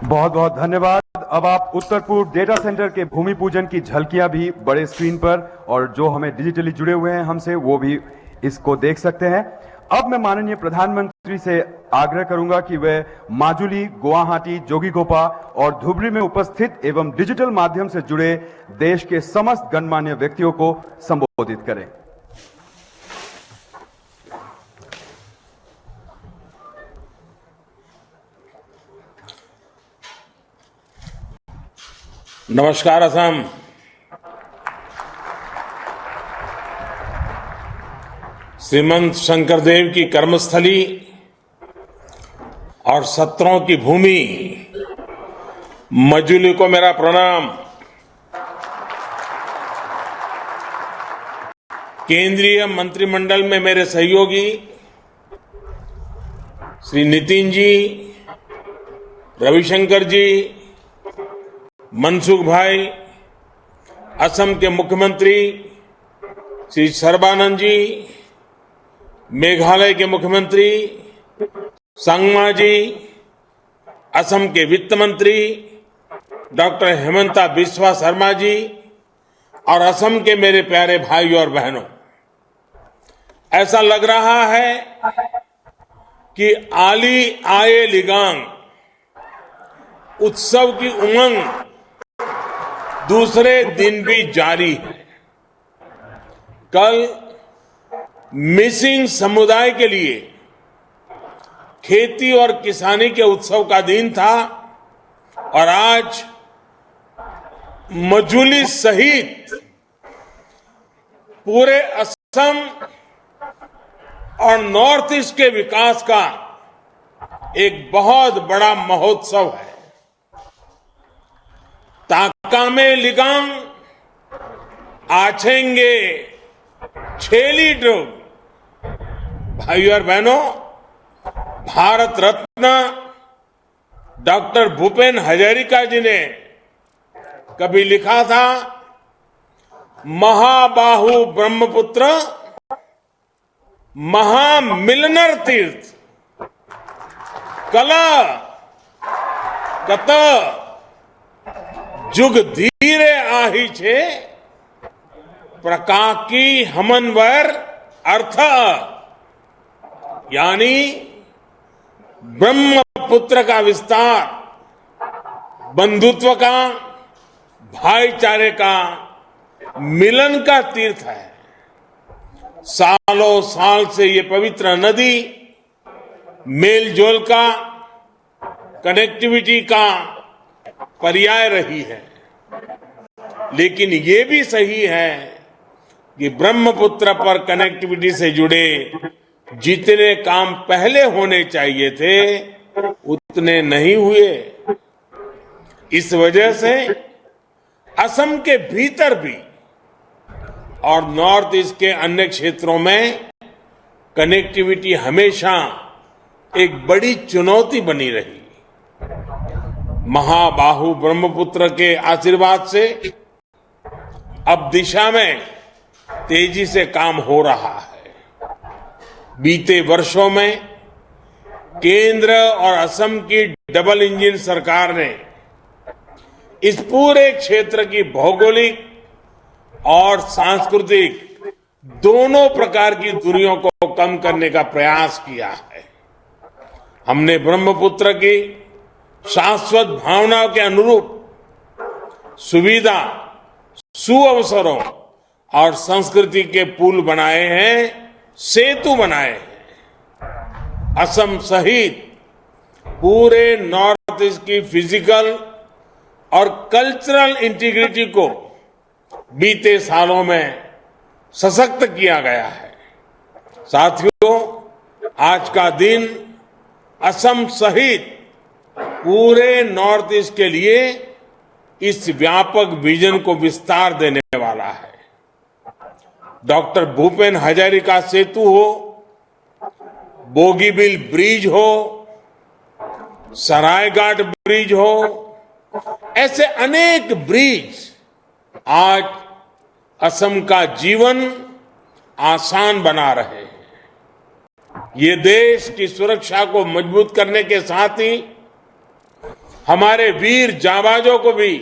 बहुत बहुत धन्यवाद। अब आप उत्तर पूर्व डेटा सेंटर के भूमि पूजन की झलकियां भी बड़े स्क्रीन पर और जो हमें डिजिटली जुड़े हुए हैं हमसे वो भी इसको देख सकते हैं। अब मैं माननीय प्रधानमंत्री से आग्रह करूंगा कि वे माजुली, गुवाहाटी, जोगीघोपा और धुबरी में उपस्थित एवं डिजिटल माध्यम से जुड़े देश के समस्त गणमान्य व्यक्तियों को संबोधित करें। नमस्कार असम। श्रीमंत शंकरदेव की कर्मस्थली और सत्रों की भूमि मजुली को मेरा प्रणाम। केंद्रीय मंत्रिमंडल में मेरे सहयोगी श्री नितिन जी, रविशंकर जी, मनसुख भाई, असम के मुख्यमंत्री श्री सर्बानंद जी, मेघालय के मुख्यमंत्री संगमा जी, असम के वित्त मंत्री डॉक्टर हेमंता बिस्वा शर्मा जी और असम के मेरे प्यारे भाई और बहनों, ऐसा लग रहा है कि आली आए लिगांग उत्सव की उमंग दूसरे दिन भी जारी है। कल मिसिंग समुदाय के लिए खेती और किसानी के उत्सव का दिन था और आज मजुली सहित पूरे असम और नॉर्थ ईस्ट के विकास का एक बहुत बड़ा महोत्सव है। ताकामे लिगांग आछेंगे छेली ड्रुग। भाइयों और बहनों, भारत रत्न डॉक्टर भूपेन हजारिका जी ने कभी लिखा था, महाबाहु ब्रह्मपुत्र महामिलनर तीर्थ, कला कत जुग धीरे आही छे प्रकाकी हमनवर अर्थ, यानी ब्रह्मपुत्र का विस्तार बंधुत्व का, भाईचारे का, मिलन का तीर्थ है। सालों साल से ये पवित्र नदी मेल जोल का, कनेक्टिविटी का पर्याय रही है। लेकिन ये भी सही है कि ब्रह्मपुत्र पर कनेक्टिविटी से जुड़े जितने काम पहले होने चाहिए थे उतने नहीं हुए। इस वजह से असम के भीतर भी और नॉर्थ ईस्ट के अन्य क्षेत्रों में कनेक्टिविटी हमेशा एक बड़ी चुनौती बनी रही। महाबाहु ब्रह्मपुत्र के आशीर्वाद से अब दिशा में तेजी से काम हो रहा है। बीते वर्षों में केंद्र और असम की डबल इंजन सरकार ने इस पूरे क्षेत्र की भौगोलिक और सांस्कृतिक दोनों प्रकार की दूरियों को कम करने का प्रयास किया है। हमने ब्रह्मपुत्र की शाश्वत भावनाओं के अनुरूप सुविधा, सुअवसरों और संस्कृति के पुल बनाए हैं, सेतु बनाए हैं। असम सहित पूरे नॉर्थ ईस्ट की फिजिकल और कल्चरल इंटीग्रिटी को बीते सालों में सशक्त किया गया है। साथियों, आज का दिन असम सहित पूरे नॉर्थ ईस्ट के लिए इस व्यापक विजन को विस्तार देने वाला है। डॉक्टर भूपेन हजारिका सेतु हो, बोगीबिल ब्रिज हो, सरायघाट ब्रिज हो, ऐसे अनेक ब्रिज आज असम का जीवन आसान बना रहे हैं। ये देश की सुरक्षा को मजबूत करने के साथ ही हमारे वीर जांबाजों को भी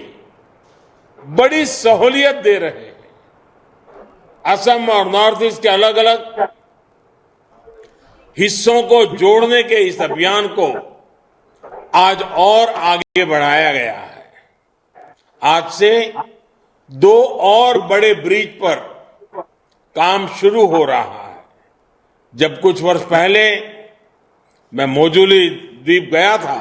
बड़ी सहूलियत दे रहे हैं। असम और नॉर्थ ईस्ट के अलग अलग हिस्सों को जोड़ने के इस अभियान को आज और आगे बढ़ाया गया है। आज से 2 और बड़े ब्रिज पर काम शुरू हो रहा है। जब कुछ वर्ष पहले मैं मोजुली द्वीप गया था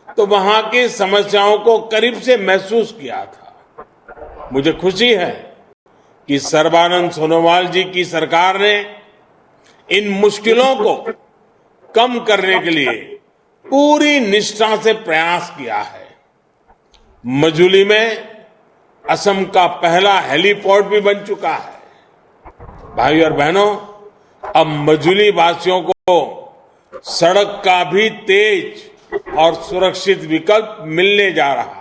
तो वहां की समस्याओं को करीब से महसूस किया था। मुझे खुशी है कि सर्बानंद सोनोवाल जी की सरकार ने इन मुश्किलों को कम करने के लिए पूरी निष्ठा से प्रयास किया है। मजूली में असम का पहला हेलीपोर्ट भी बन चुका है। भाई और बहनों, अब मजूली वासियों को सड़क का भी तेज और सुरक्षित विकल्प मिलने जा रहा है।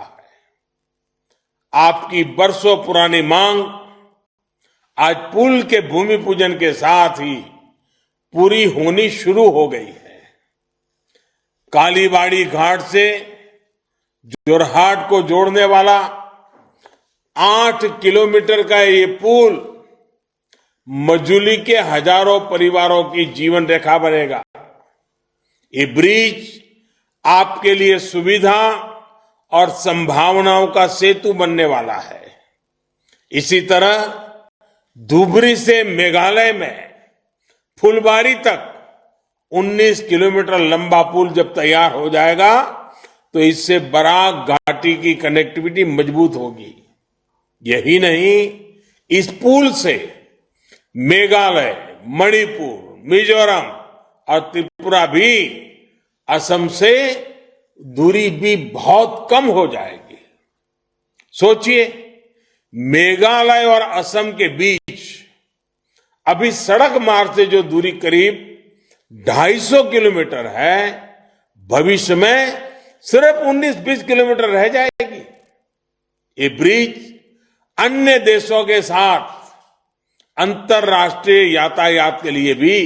आपकी बरसों पुरानी मांग आज पुल के भूमि पूजन के साथ ही पूरी होनी शुरू हो गई है। कालीबाड़ी घाट से जोरहाट को जोड़ने वाला 8 किलोमीटर का ये पुल मजूली के हजारों परिवारों की जीवन रेखा बनेगा। ये ब्रिज आपके लिए सुविधा और संभावनाओं का सेतु बनने वाला है। इसी तरह धुबरी से मेघालय में फुलबारी तक 19 किलोमीटर लंबा पुल जब तैयार हो जाएगा तो इससे बराक घाटी की कनेक्टिविटी मजबूत होगी। यही नहीं, इस पुल से मेघालय, मणिपुर, मिजोरम और त्रिपुरा भी असम से दूरी भी बहुत कम हो जाएगी। सोचिए, मेघालय और असम के बीच अभी सड़क मार्ग से जो दूरी करीब 250 किलोमीटर है, भविष्य में सिर्फ 19-20 किलोमीटर रह जाएगी। ये ब्रिज अन्य देशों के साथ अंतर्राष्ट्रीय यातायात के लिए भी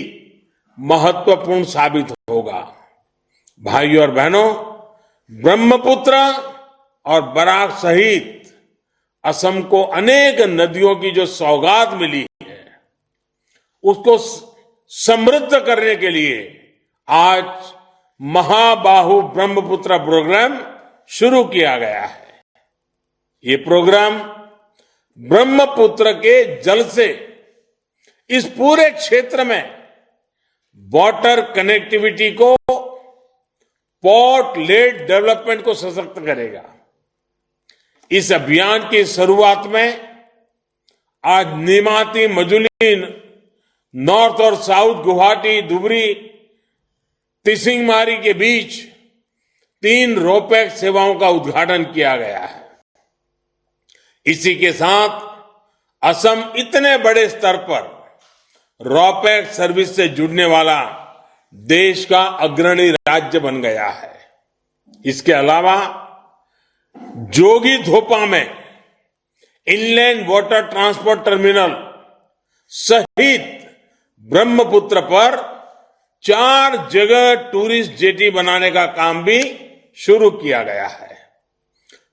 महत्वपूर्ण साबित होगा। भाइयों और बहनों, ब्रह्मपुत्र और बराक सहित असम को अनेक नदियों की जो सौगात मिली है, उसको समृद्ध करने के लिए आज महाबाहु ब्रह्मपुत्र प्रोग्राम शुरू किया गया है। ये प्रोग्राम ब्रह्मपुत्र के जल से इस पूरे क्षेत्र में वाटर कनेक्टिविटी को, पोर्ट लेड डेवलपमेंट को सशक्त करेगा। इस अभियान की शुरुआत में आज निमाती मजुली नॉर्थ और साउथ गुवाहाटी धुबरी तिसिंगमारी के बीच 3 रोपैक्स सेवाओं का उद्घाटन किया गया है। इसी के साथ असम इतने बड़े स्तर पर रोपैक्स सर्विस से जुड़ने वाला देश का अग्रणी राज्य बन गया है। इसके अलावा जोगी धोपा में इनलैंड वाटर ट्रांसपोर्ट टर्मिनल सहित ब्रह्मपुत्र पर 4 जगह टूरिस्ट जेटी बनाने का काम भी शुरू किया गया है।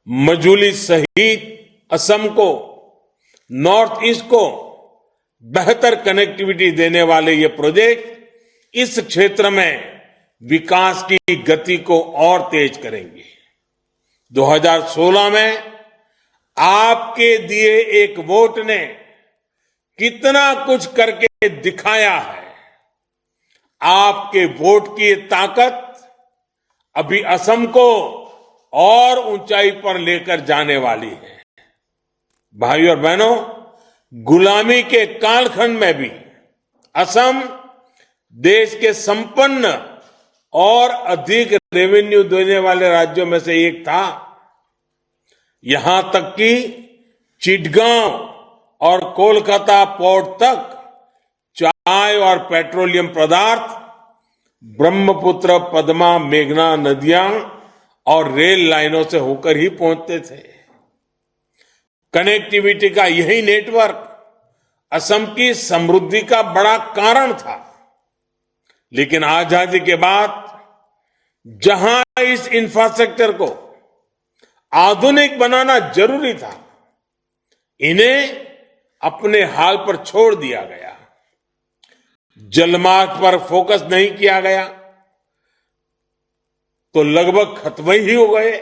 मजुली सहित असम को, नॉर्थ ईस्ट को बेहतर कनेक्टिविटी देने वाले ये प्रोजेक्ट इस क्षेत्र में विकास की गति को और तेज करेंगे। 2016 में आपके दिए एक वोट ने कितना कुछ करके दिखाया है। आपके वोट की ये ताकत अभी असम को और ऊंचाई पर लेकर जाने वाली है। भाइयों और बहनों, गुलामी के कालखंड में भी असम देश के संपन्न और अधिक रेवेन्यू देने वाले राज्यों में से एक था। यहां तक कि चिटगांव और कोलकाता पोर्ट तक चाय और पेट्रोलियम पदार्थ ब्रह्मपुत्र, पद्मा, मेघना नदियां और रेल लाइनों से होकर ही पहुंचते थे। कनेक्टिविटी का यही नेटवर्क असम की समृद्धि का बड़ा कारण था। लेकिन आजादी के बाद जहां इस इंफ्रास्ट्रक्चर को आधुनिक बनाना जरूरी था, इन्हें अपने हाल पर छोड़ दिया गया। जलमार्ग पर फोकस नहीं किया गया तो लगभग खत्म ही हो गए।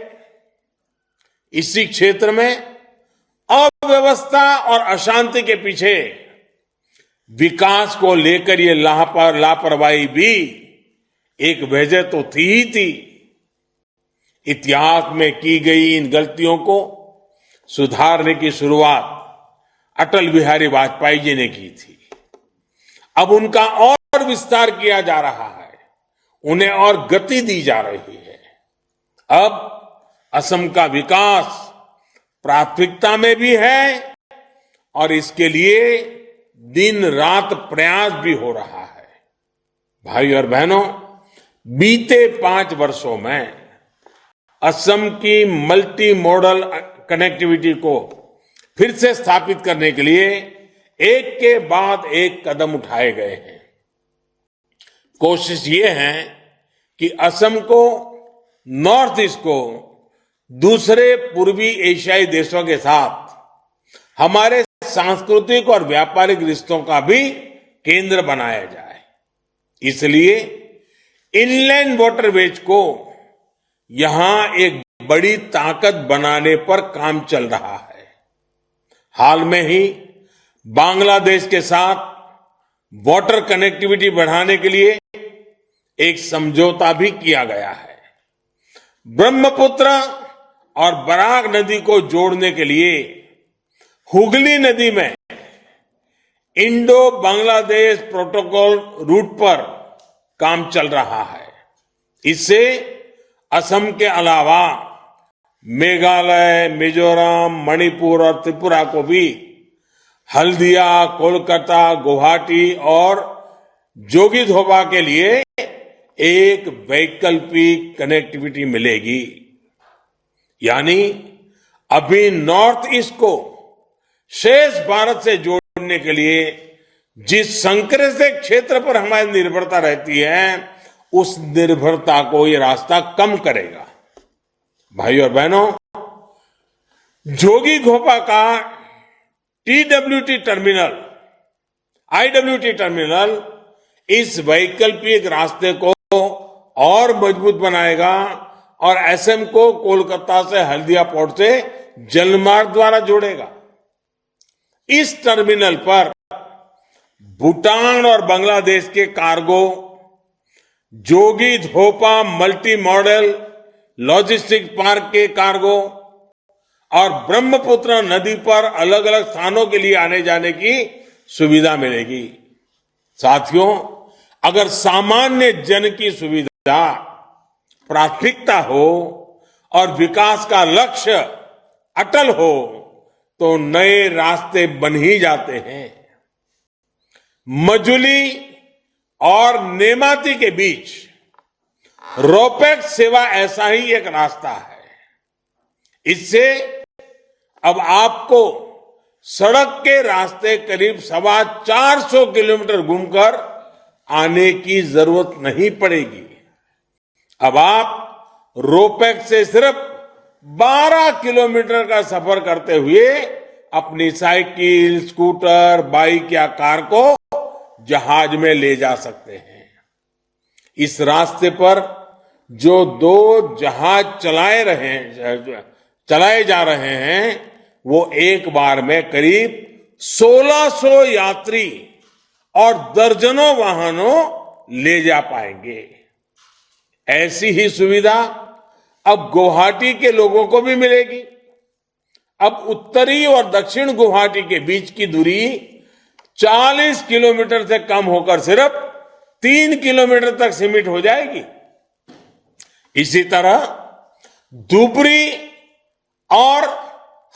इसी क्षेत्र में अव्यवस्था और अशांति के पीछे विकास को लेकर ये लापरवाही भी एक वजह तो थी ही थी। इतिहास में की गई इन गलतियों को सुधारने की शुरुआत अटल बिहारी वाजपेयी जी ने की थी। अब उनका और विस्तार किया जा रहा है, उन्हें और गति दी जा रही है। अब असम का विकास प्राथमिकता में भी है और इसके लिए दिन रात प्रयास भी हो रहा है। भाई और बहनों, बीते 5 वर्षों में असम की मल्टी मॉडल कनेक्टिविटी को फिर से स्थापित करने के लिए एक के बाद एक कदम उठाए गए हैं। कोशिश ये है कि असम को, नॉर्थ ईस्ट को दूसरे पूर्वी एशियाई देशों के साथ हमारे सांस्कृतिक और व्यापारिक रिश्तों का भी केंद्र बनाया जाए। इसलिए इनलैंड वाटरवेज को यहां एक बड़ी ताकत बनाने पर काम चल रहा है। हाल में ही बांग्लादेश के साथ वाटर कनेक्टिविटी बढ़ाने के लिए एक समझौता भी किया गया है। ब्रह्मपुत्र और बराक नदी को जोड़ने के लिए हुगली नदी में इंडो बांग्लादेश प्रोटोकॉल रूट पर काम चल रहा है। इससे असम के अलावा मेघालय, मिजोरम, मणिपुर और त्रिपुरा को भी हल्दिया, कोलकाता, गुवाहाटी और जोगीघोपा के लिए एक वैकल्पिक कनेक्टिविटी मिलेगी। यानी अभी नॉर्थ ईस्ट को शेष भारत से जोड़ने के लिए जिस संकरे से क्षेत्र पर हमारी निर्भरता रहती है, उस निर्भरता को ये रास्ता कम करेगा। भाइयों और बहनों, जोगी घोपा का टीडब्ल्यूटी टर्मिनल, आईडब्ल्यूटी टर्मिनल इस वैकल्पिक रास्ते को और मजबूत बनाएगा और एसएम को कोलकाता से हल्दिया पोर्ट से जलमार्ग द्वारा जोड़ेगा। इस टर्मिनल पर भूटान और बांग्लादेश के cargo, Jogighopa multi modal logistic park के कार्गो और ब्रह्मपुत्र नदी पर अलग अलग स्थानों के लिए आने जाने की सुविधा मिलेगी। साथियों, अगर सामान्य जन की सुविधा प्राथमिकता हो और विकास का लक्ष्य अटल हो तो नए रास्ते बन ही जाते हैं। मजुली और नेमाती के बीच रोपैक्स सेवा ऐसा ही एक रास्ता है। इससे अब आपको सड़क के रास्ते करीब 450 किलोमीटर घूमकर आने की जरूरत नहीं पड़ेगी। अब आप रोपैक्स से सिर्फ 12 किलोमीटर का सफर करते हुए अपनी साइकिल, स्कूटर, बाइक या कार को जहाज में ले जा सकते हैं। इस रास्ते पर जो 2 जहाज चलाए जा रहे हैं वो एक बार में करीब 1600 यात्री और दर्जनों वाहनों ले जा पाएंगे। ऐसी ही सुविधा अब गुवाहाटी के लोगों को भी मिलेगी। अब उत्तरी और दक्षिण गुवाहाटी के बीच की दूरी 40 किलोमीटर से कम होकर सिर्फ 3 किलोमीटर तक सीमित हो जाएगी। इसी तरह धुबरी और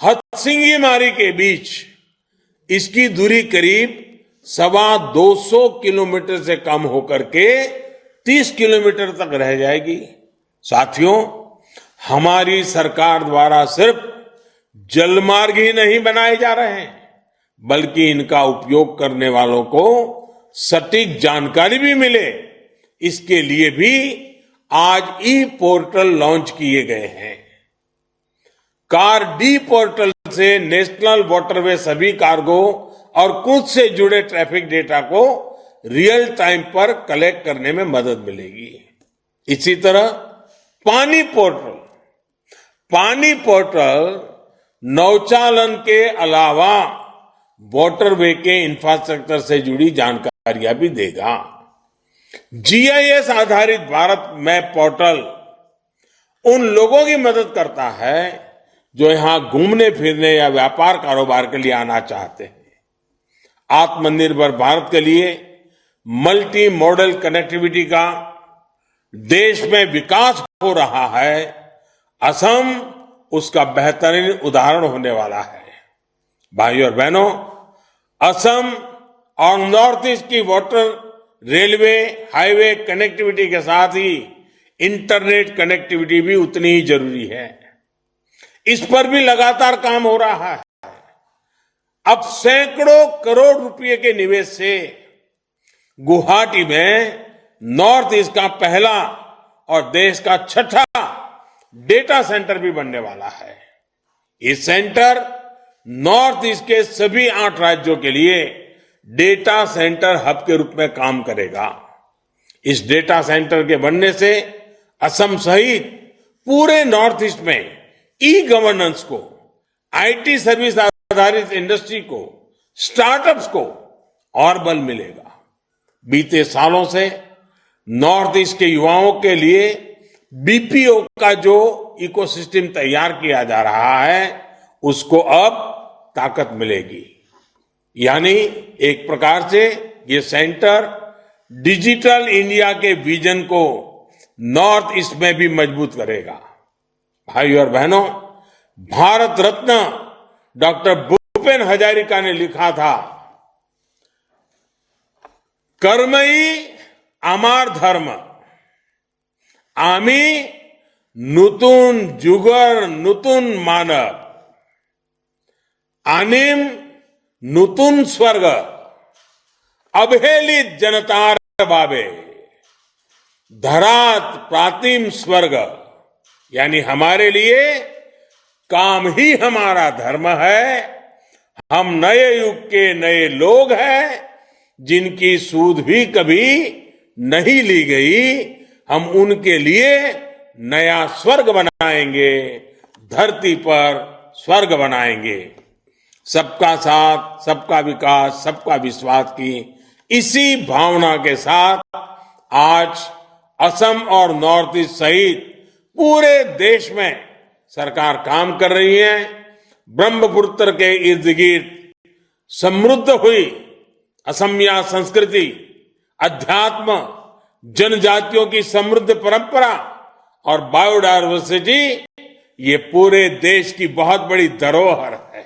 हथसिंगी मारी के बीच इसकी दूरी करीब 250 किलोमीटर से कम होकर के 30 किलोमीटर तक रह जाएगी। साथियों, हमारी सरकार द्वारा सिर्फ जलमार्ग ही नहीं बनाए जा रहे हैं, बल्कि इनका उपयोग करने वालों को सटीक जानकारी भी मिले, इसके लिए भी आज ई पोर्टल लॉन्च किए गए हैं। कार डी पोर्टल से नेशनल वाटरवे सभी कार्गो और कुछ से जुड़े ट्रैफिक डेटा को रियल टाइम पर कलेक्ट करने में मदद मिलेगी। इसी तरह पानी पोर्टल नौचालन के अलावा वाटरवे के इंफ्रास्ट्रक्चर से जुड़ी जानकारियां भी देगा। जीआईएस आधारित भारत मैप पोर्टल उन लोगों की मदद करता है जो यहां घूमने फिरने या व्यापार कारोबार के लिए आना चाहते हैं। आत्मनिर्भर भारत के लिए मल्टी मॉडल कनेक्टिविटी का देश में विकास हो रहा है। असम उसका बेहतरीन उदाहरण होने वाला है। भाइयों और बहनों, असम और नॉर्थ ईस्ट की वाटर, रेलवे, हाईवे कनेक्टिविटी के साथ ही इंटरनेट कनेक्टिविटी भी उतनी ही जरूरी है। इस पर भी लगातार काम हो रहा है। अब सैकड़ों करोड़ रुपए के निवेश से गुवाहाटी में नॉर्थ ईस्ट का पहला और देश का 6ठा डेटा सेंटर भी बनने वाला है। ये सेंटर नॉर्थ ईस्ट के सभी 8 राज्यों के लिए डेटा सेंटर हब के रूप में काम करेगा। इस डेटा सेंटर के बनने से असम सहित पूरे नॉर्थ ईस्ट में ई गवर्नेंस को, आईटी सर्विस आधारित इंडस्ट्री को, स्टार्टअप्स को और बल मिलेगा। बीते सालों से नॉर्थ ईस्ट के युवाओं के लिए बीपीओ का जो इकोसिस्टम तैयार किया जा रहा है उसको अब ताकत मिलेगी। यानी एक प्रकार से ये सेंटर डिजिटल इंडिया के विजन को नॉर्थ ईस्ट में भी मजबूत करेगा। भाइयों और बहनों, भारत रत्न डॉक्टर भूपेन हजारिका ने लिखा था, कर्मई आमार धर्म, आमी नूतन जुगर नूतन मानव, आनिम नूतन स्वर्ग, अवहेलित जनतार बाबे, धरात प्रातिम स्वर्ग, यानी हमारे लिए काम ही हमारा धर्म है। हम नए युग के नए लोग हैं जिनकी सूद भी कभी नहीं ली गई। हम उनके लिए नया स्वर्ग बनाएंगे, धरती पर स्वर्ग बनाएंगे। सबका साथ, सबका विकास, सबका विश्वास की इसी भावना के साथ आज असम और नॉर्थ ईस्ट सहित पूरे देश में सरकार काम कर रही है। ब्रह्मपुत्र के इर्द गिर्द समृद्ध हुई असमिया संस्कृति, अध्यात्म, जनजातियों की समृद्ध परंपरा और बायोडायवर्सिटी ये पूरे देश की बहुत बड़ी धरोहर है,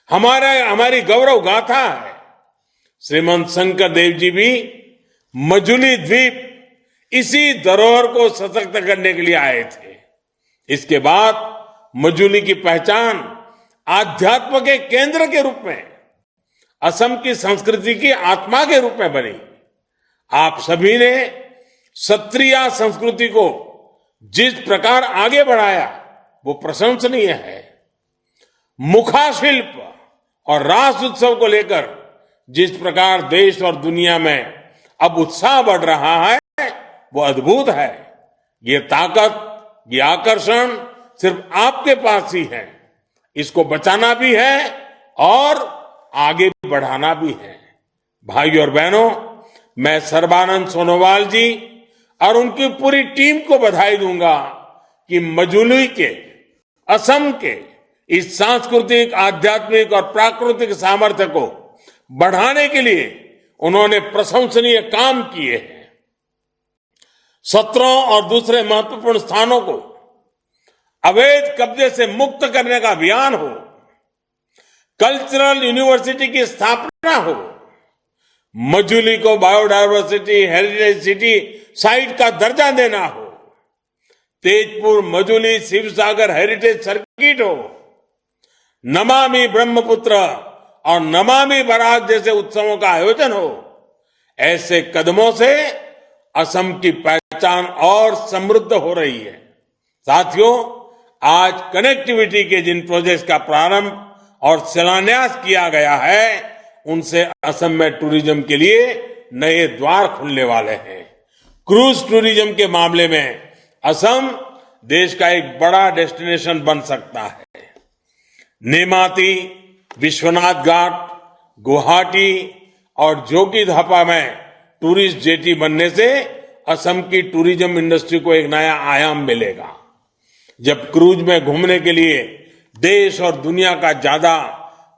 हमारी गौरव गाथा है। श्रीमंत शंकर देव जी भी मजुली द्वीप इसी धरोहर को सशक्त करने के लिए आए थे। इसके बाद मजुली की पहचान आध्यात्म के केंद्र के रूप में, असम की संस्कृति की आत्मा के रूप में बनी। आप सभी ने क्षत्रिय संस्कृति को जिस प्रकार आगे बढ़ाया वो प्रशंसनीय है। मुखाशिल्प और रास उत्सव को लेकर जिस प्रकार देश और दुनिया में अब उत्साह बढ़ रहा है वो अद्भुत है। ये ताकत, ये आकर्षण सिर्फ आपके पास ही है। इसको बचाना भी है और आगे बढ़ाना भी है। भाइयों और बहनों, मैं सर्बानंद सोनोवाल जी और उनकी पूरी टीम को बधाई दूंगा कि मजुली के, असम के इस सांस्कृतिक, आध्यात्मिक और प्राकृतिक सामर्थ्य को बढ़ाने के लिए उन्होंने प्रशंसनीय काम किए हैं। सत्रों और दूसरे महत्वपूर्ण स्थानों को अवैध कब्जे से मुक्त करने का अभियान हो, कल्चरल यूनिवर्सिटी की स्थापना हो, मजुली को बायोडायवर्सिटी हेरिटेज सिटी साइट का दर्जा देना हो, तेजपुर मजुली शिवसागर हेरिटेज सर्किट हो, नमामि ब्रह्मपुत्र और नमामि बराक जैसे उत्सवों का आयोजन हो। ऐसे कदमों से असम की पहचान और समृद्ध हो रही है। साथियों, आज कनेक्टिविटी के जिन प्रोजेक्ट्स का प्रारंभ और शिलान्यास किया गया है उनसे असम में टूरिज्म के लिए नए द्वार खुलने वाले हैं। क्रूज टूरिज्म के मामले में असम देश का एक बड़ा डेस्टिनेशन बन सकता है। नेमाती, विश्वनाथ घाट, गुवाहाटी और जोगीघापा में टूरिस्ट जेटी बनने से असम की टूरिज्म इंडस्ट्री को एक नया आयाम मिलेगा। जब क्रूज में घूमने के लिए देश और दुनिया का ज्यादा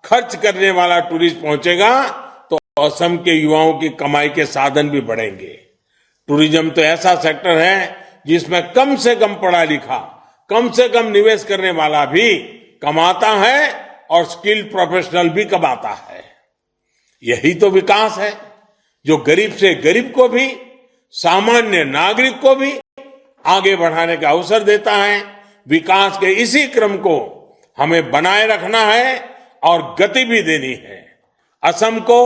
खर्च करने वाला टूरिस्ट पहुंचेगा तो असम के युवाओं की कमाई के साधन भी बढ़ेंगे। टूरिज्म तो ऐसा सेक्टर है जिसमें कम से कम पढ़ा लिखा, कम से कम निवेश करने वाला भी कमाता है और स्किल्ड प्रोफेशनल भी कमाता है। यही तो विकास है जो गरीब से गरीब को भी, सामान्य नागरिक को भी आगे बढ़ाने का अवसर देता है। विकास के इसी क्रम को हमें बनाए रखना है और गति भी देनी है। असम को,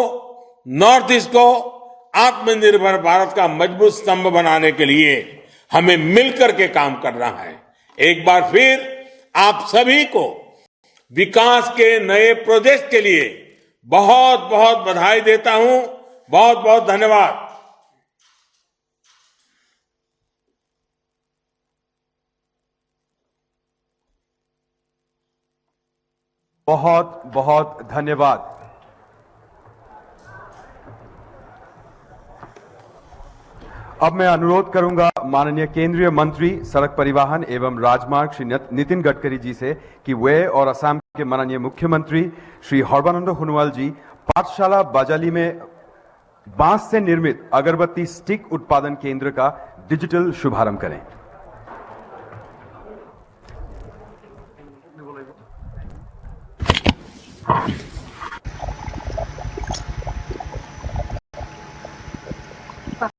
नॉर्थ ईस्ट को आत्मनिर्भर भारत का मजबूत स्तंभ बनाने के लिए हमें मिलकर के काम करना है। एक बार फिर आप सभी को विकास के नए प्रोजेक्ट के लिए बहुत बहुत बधाई देता हूं। बहुत बहुत धन्यवाद। बहुत बहुत धन्यवाद। अब मैं अनुरोध करूंगा माननीय केंद्रीय मंत्री सड़क परिवहन एवं राजमार्ग श्री नितिन गडकरी जी से कि वे और असम के माननीय मुख्यमंत्री श्री सर्बानंद सोनोवाल जी पाठशाला बाजाली में बांस से निर्मित अगरबत्ती स्टिक उत्पादन केंद्र का डिजिटल शुभारंभ करें।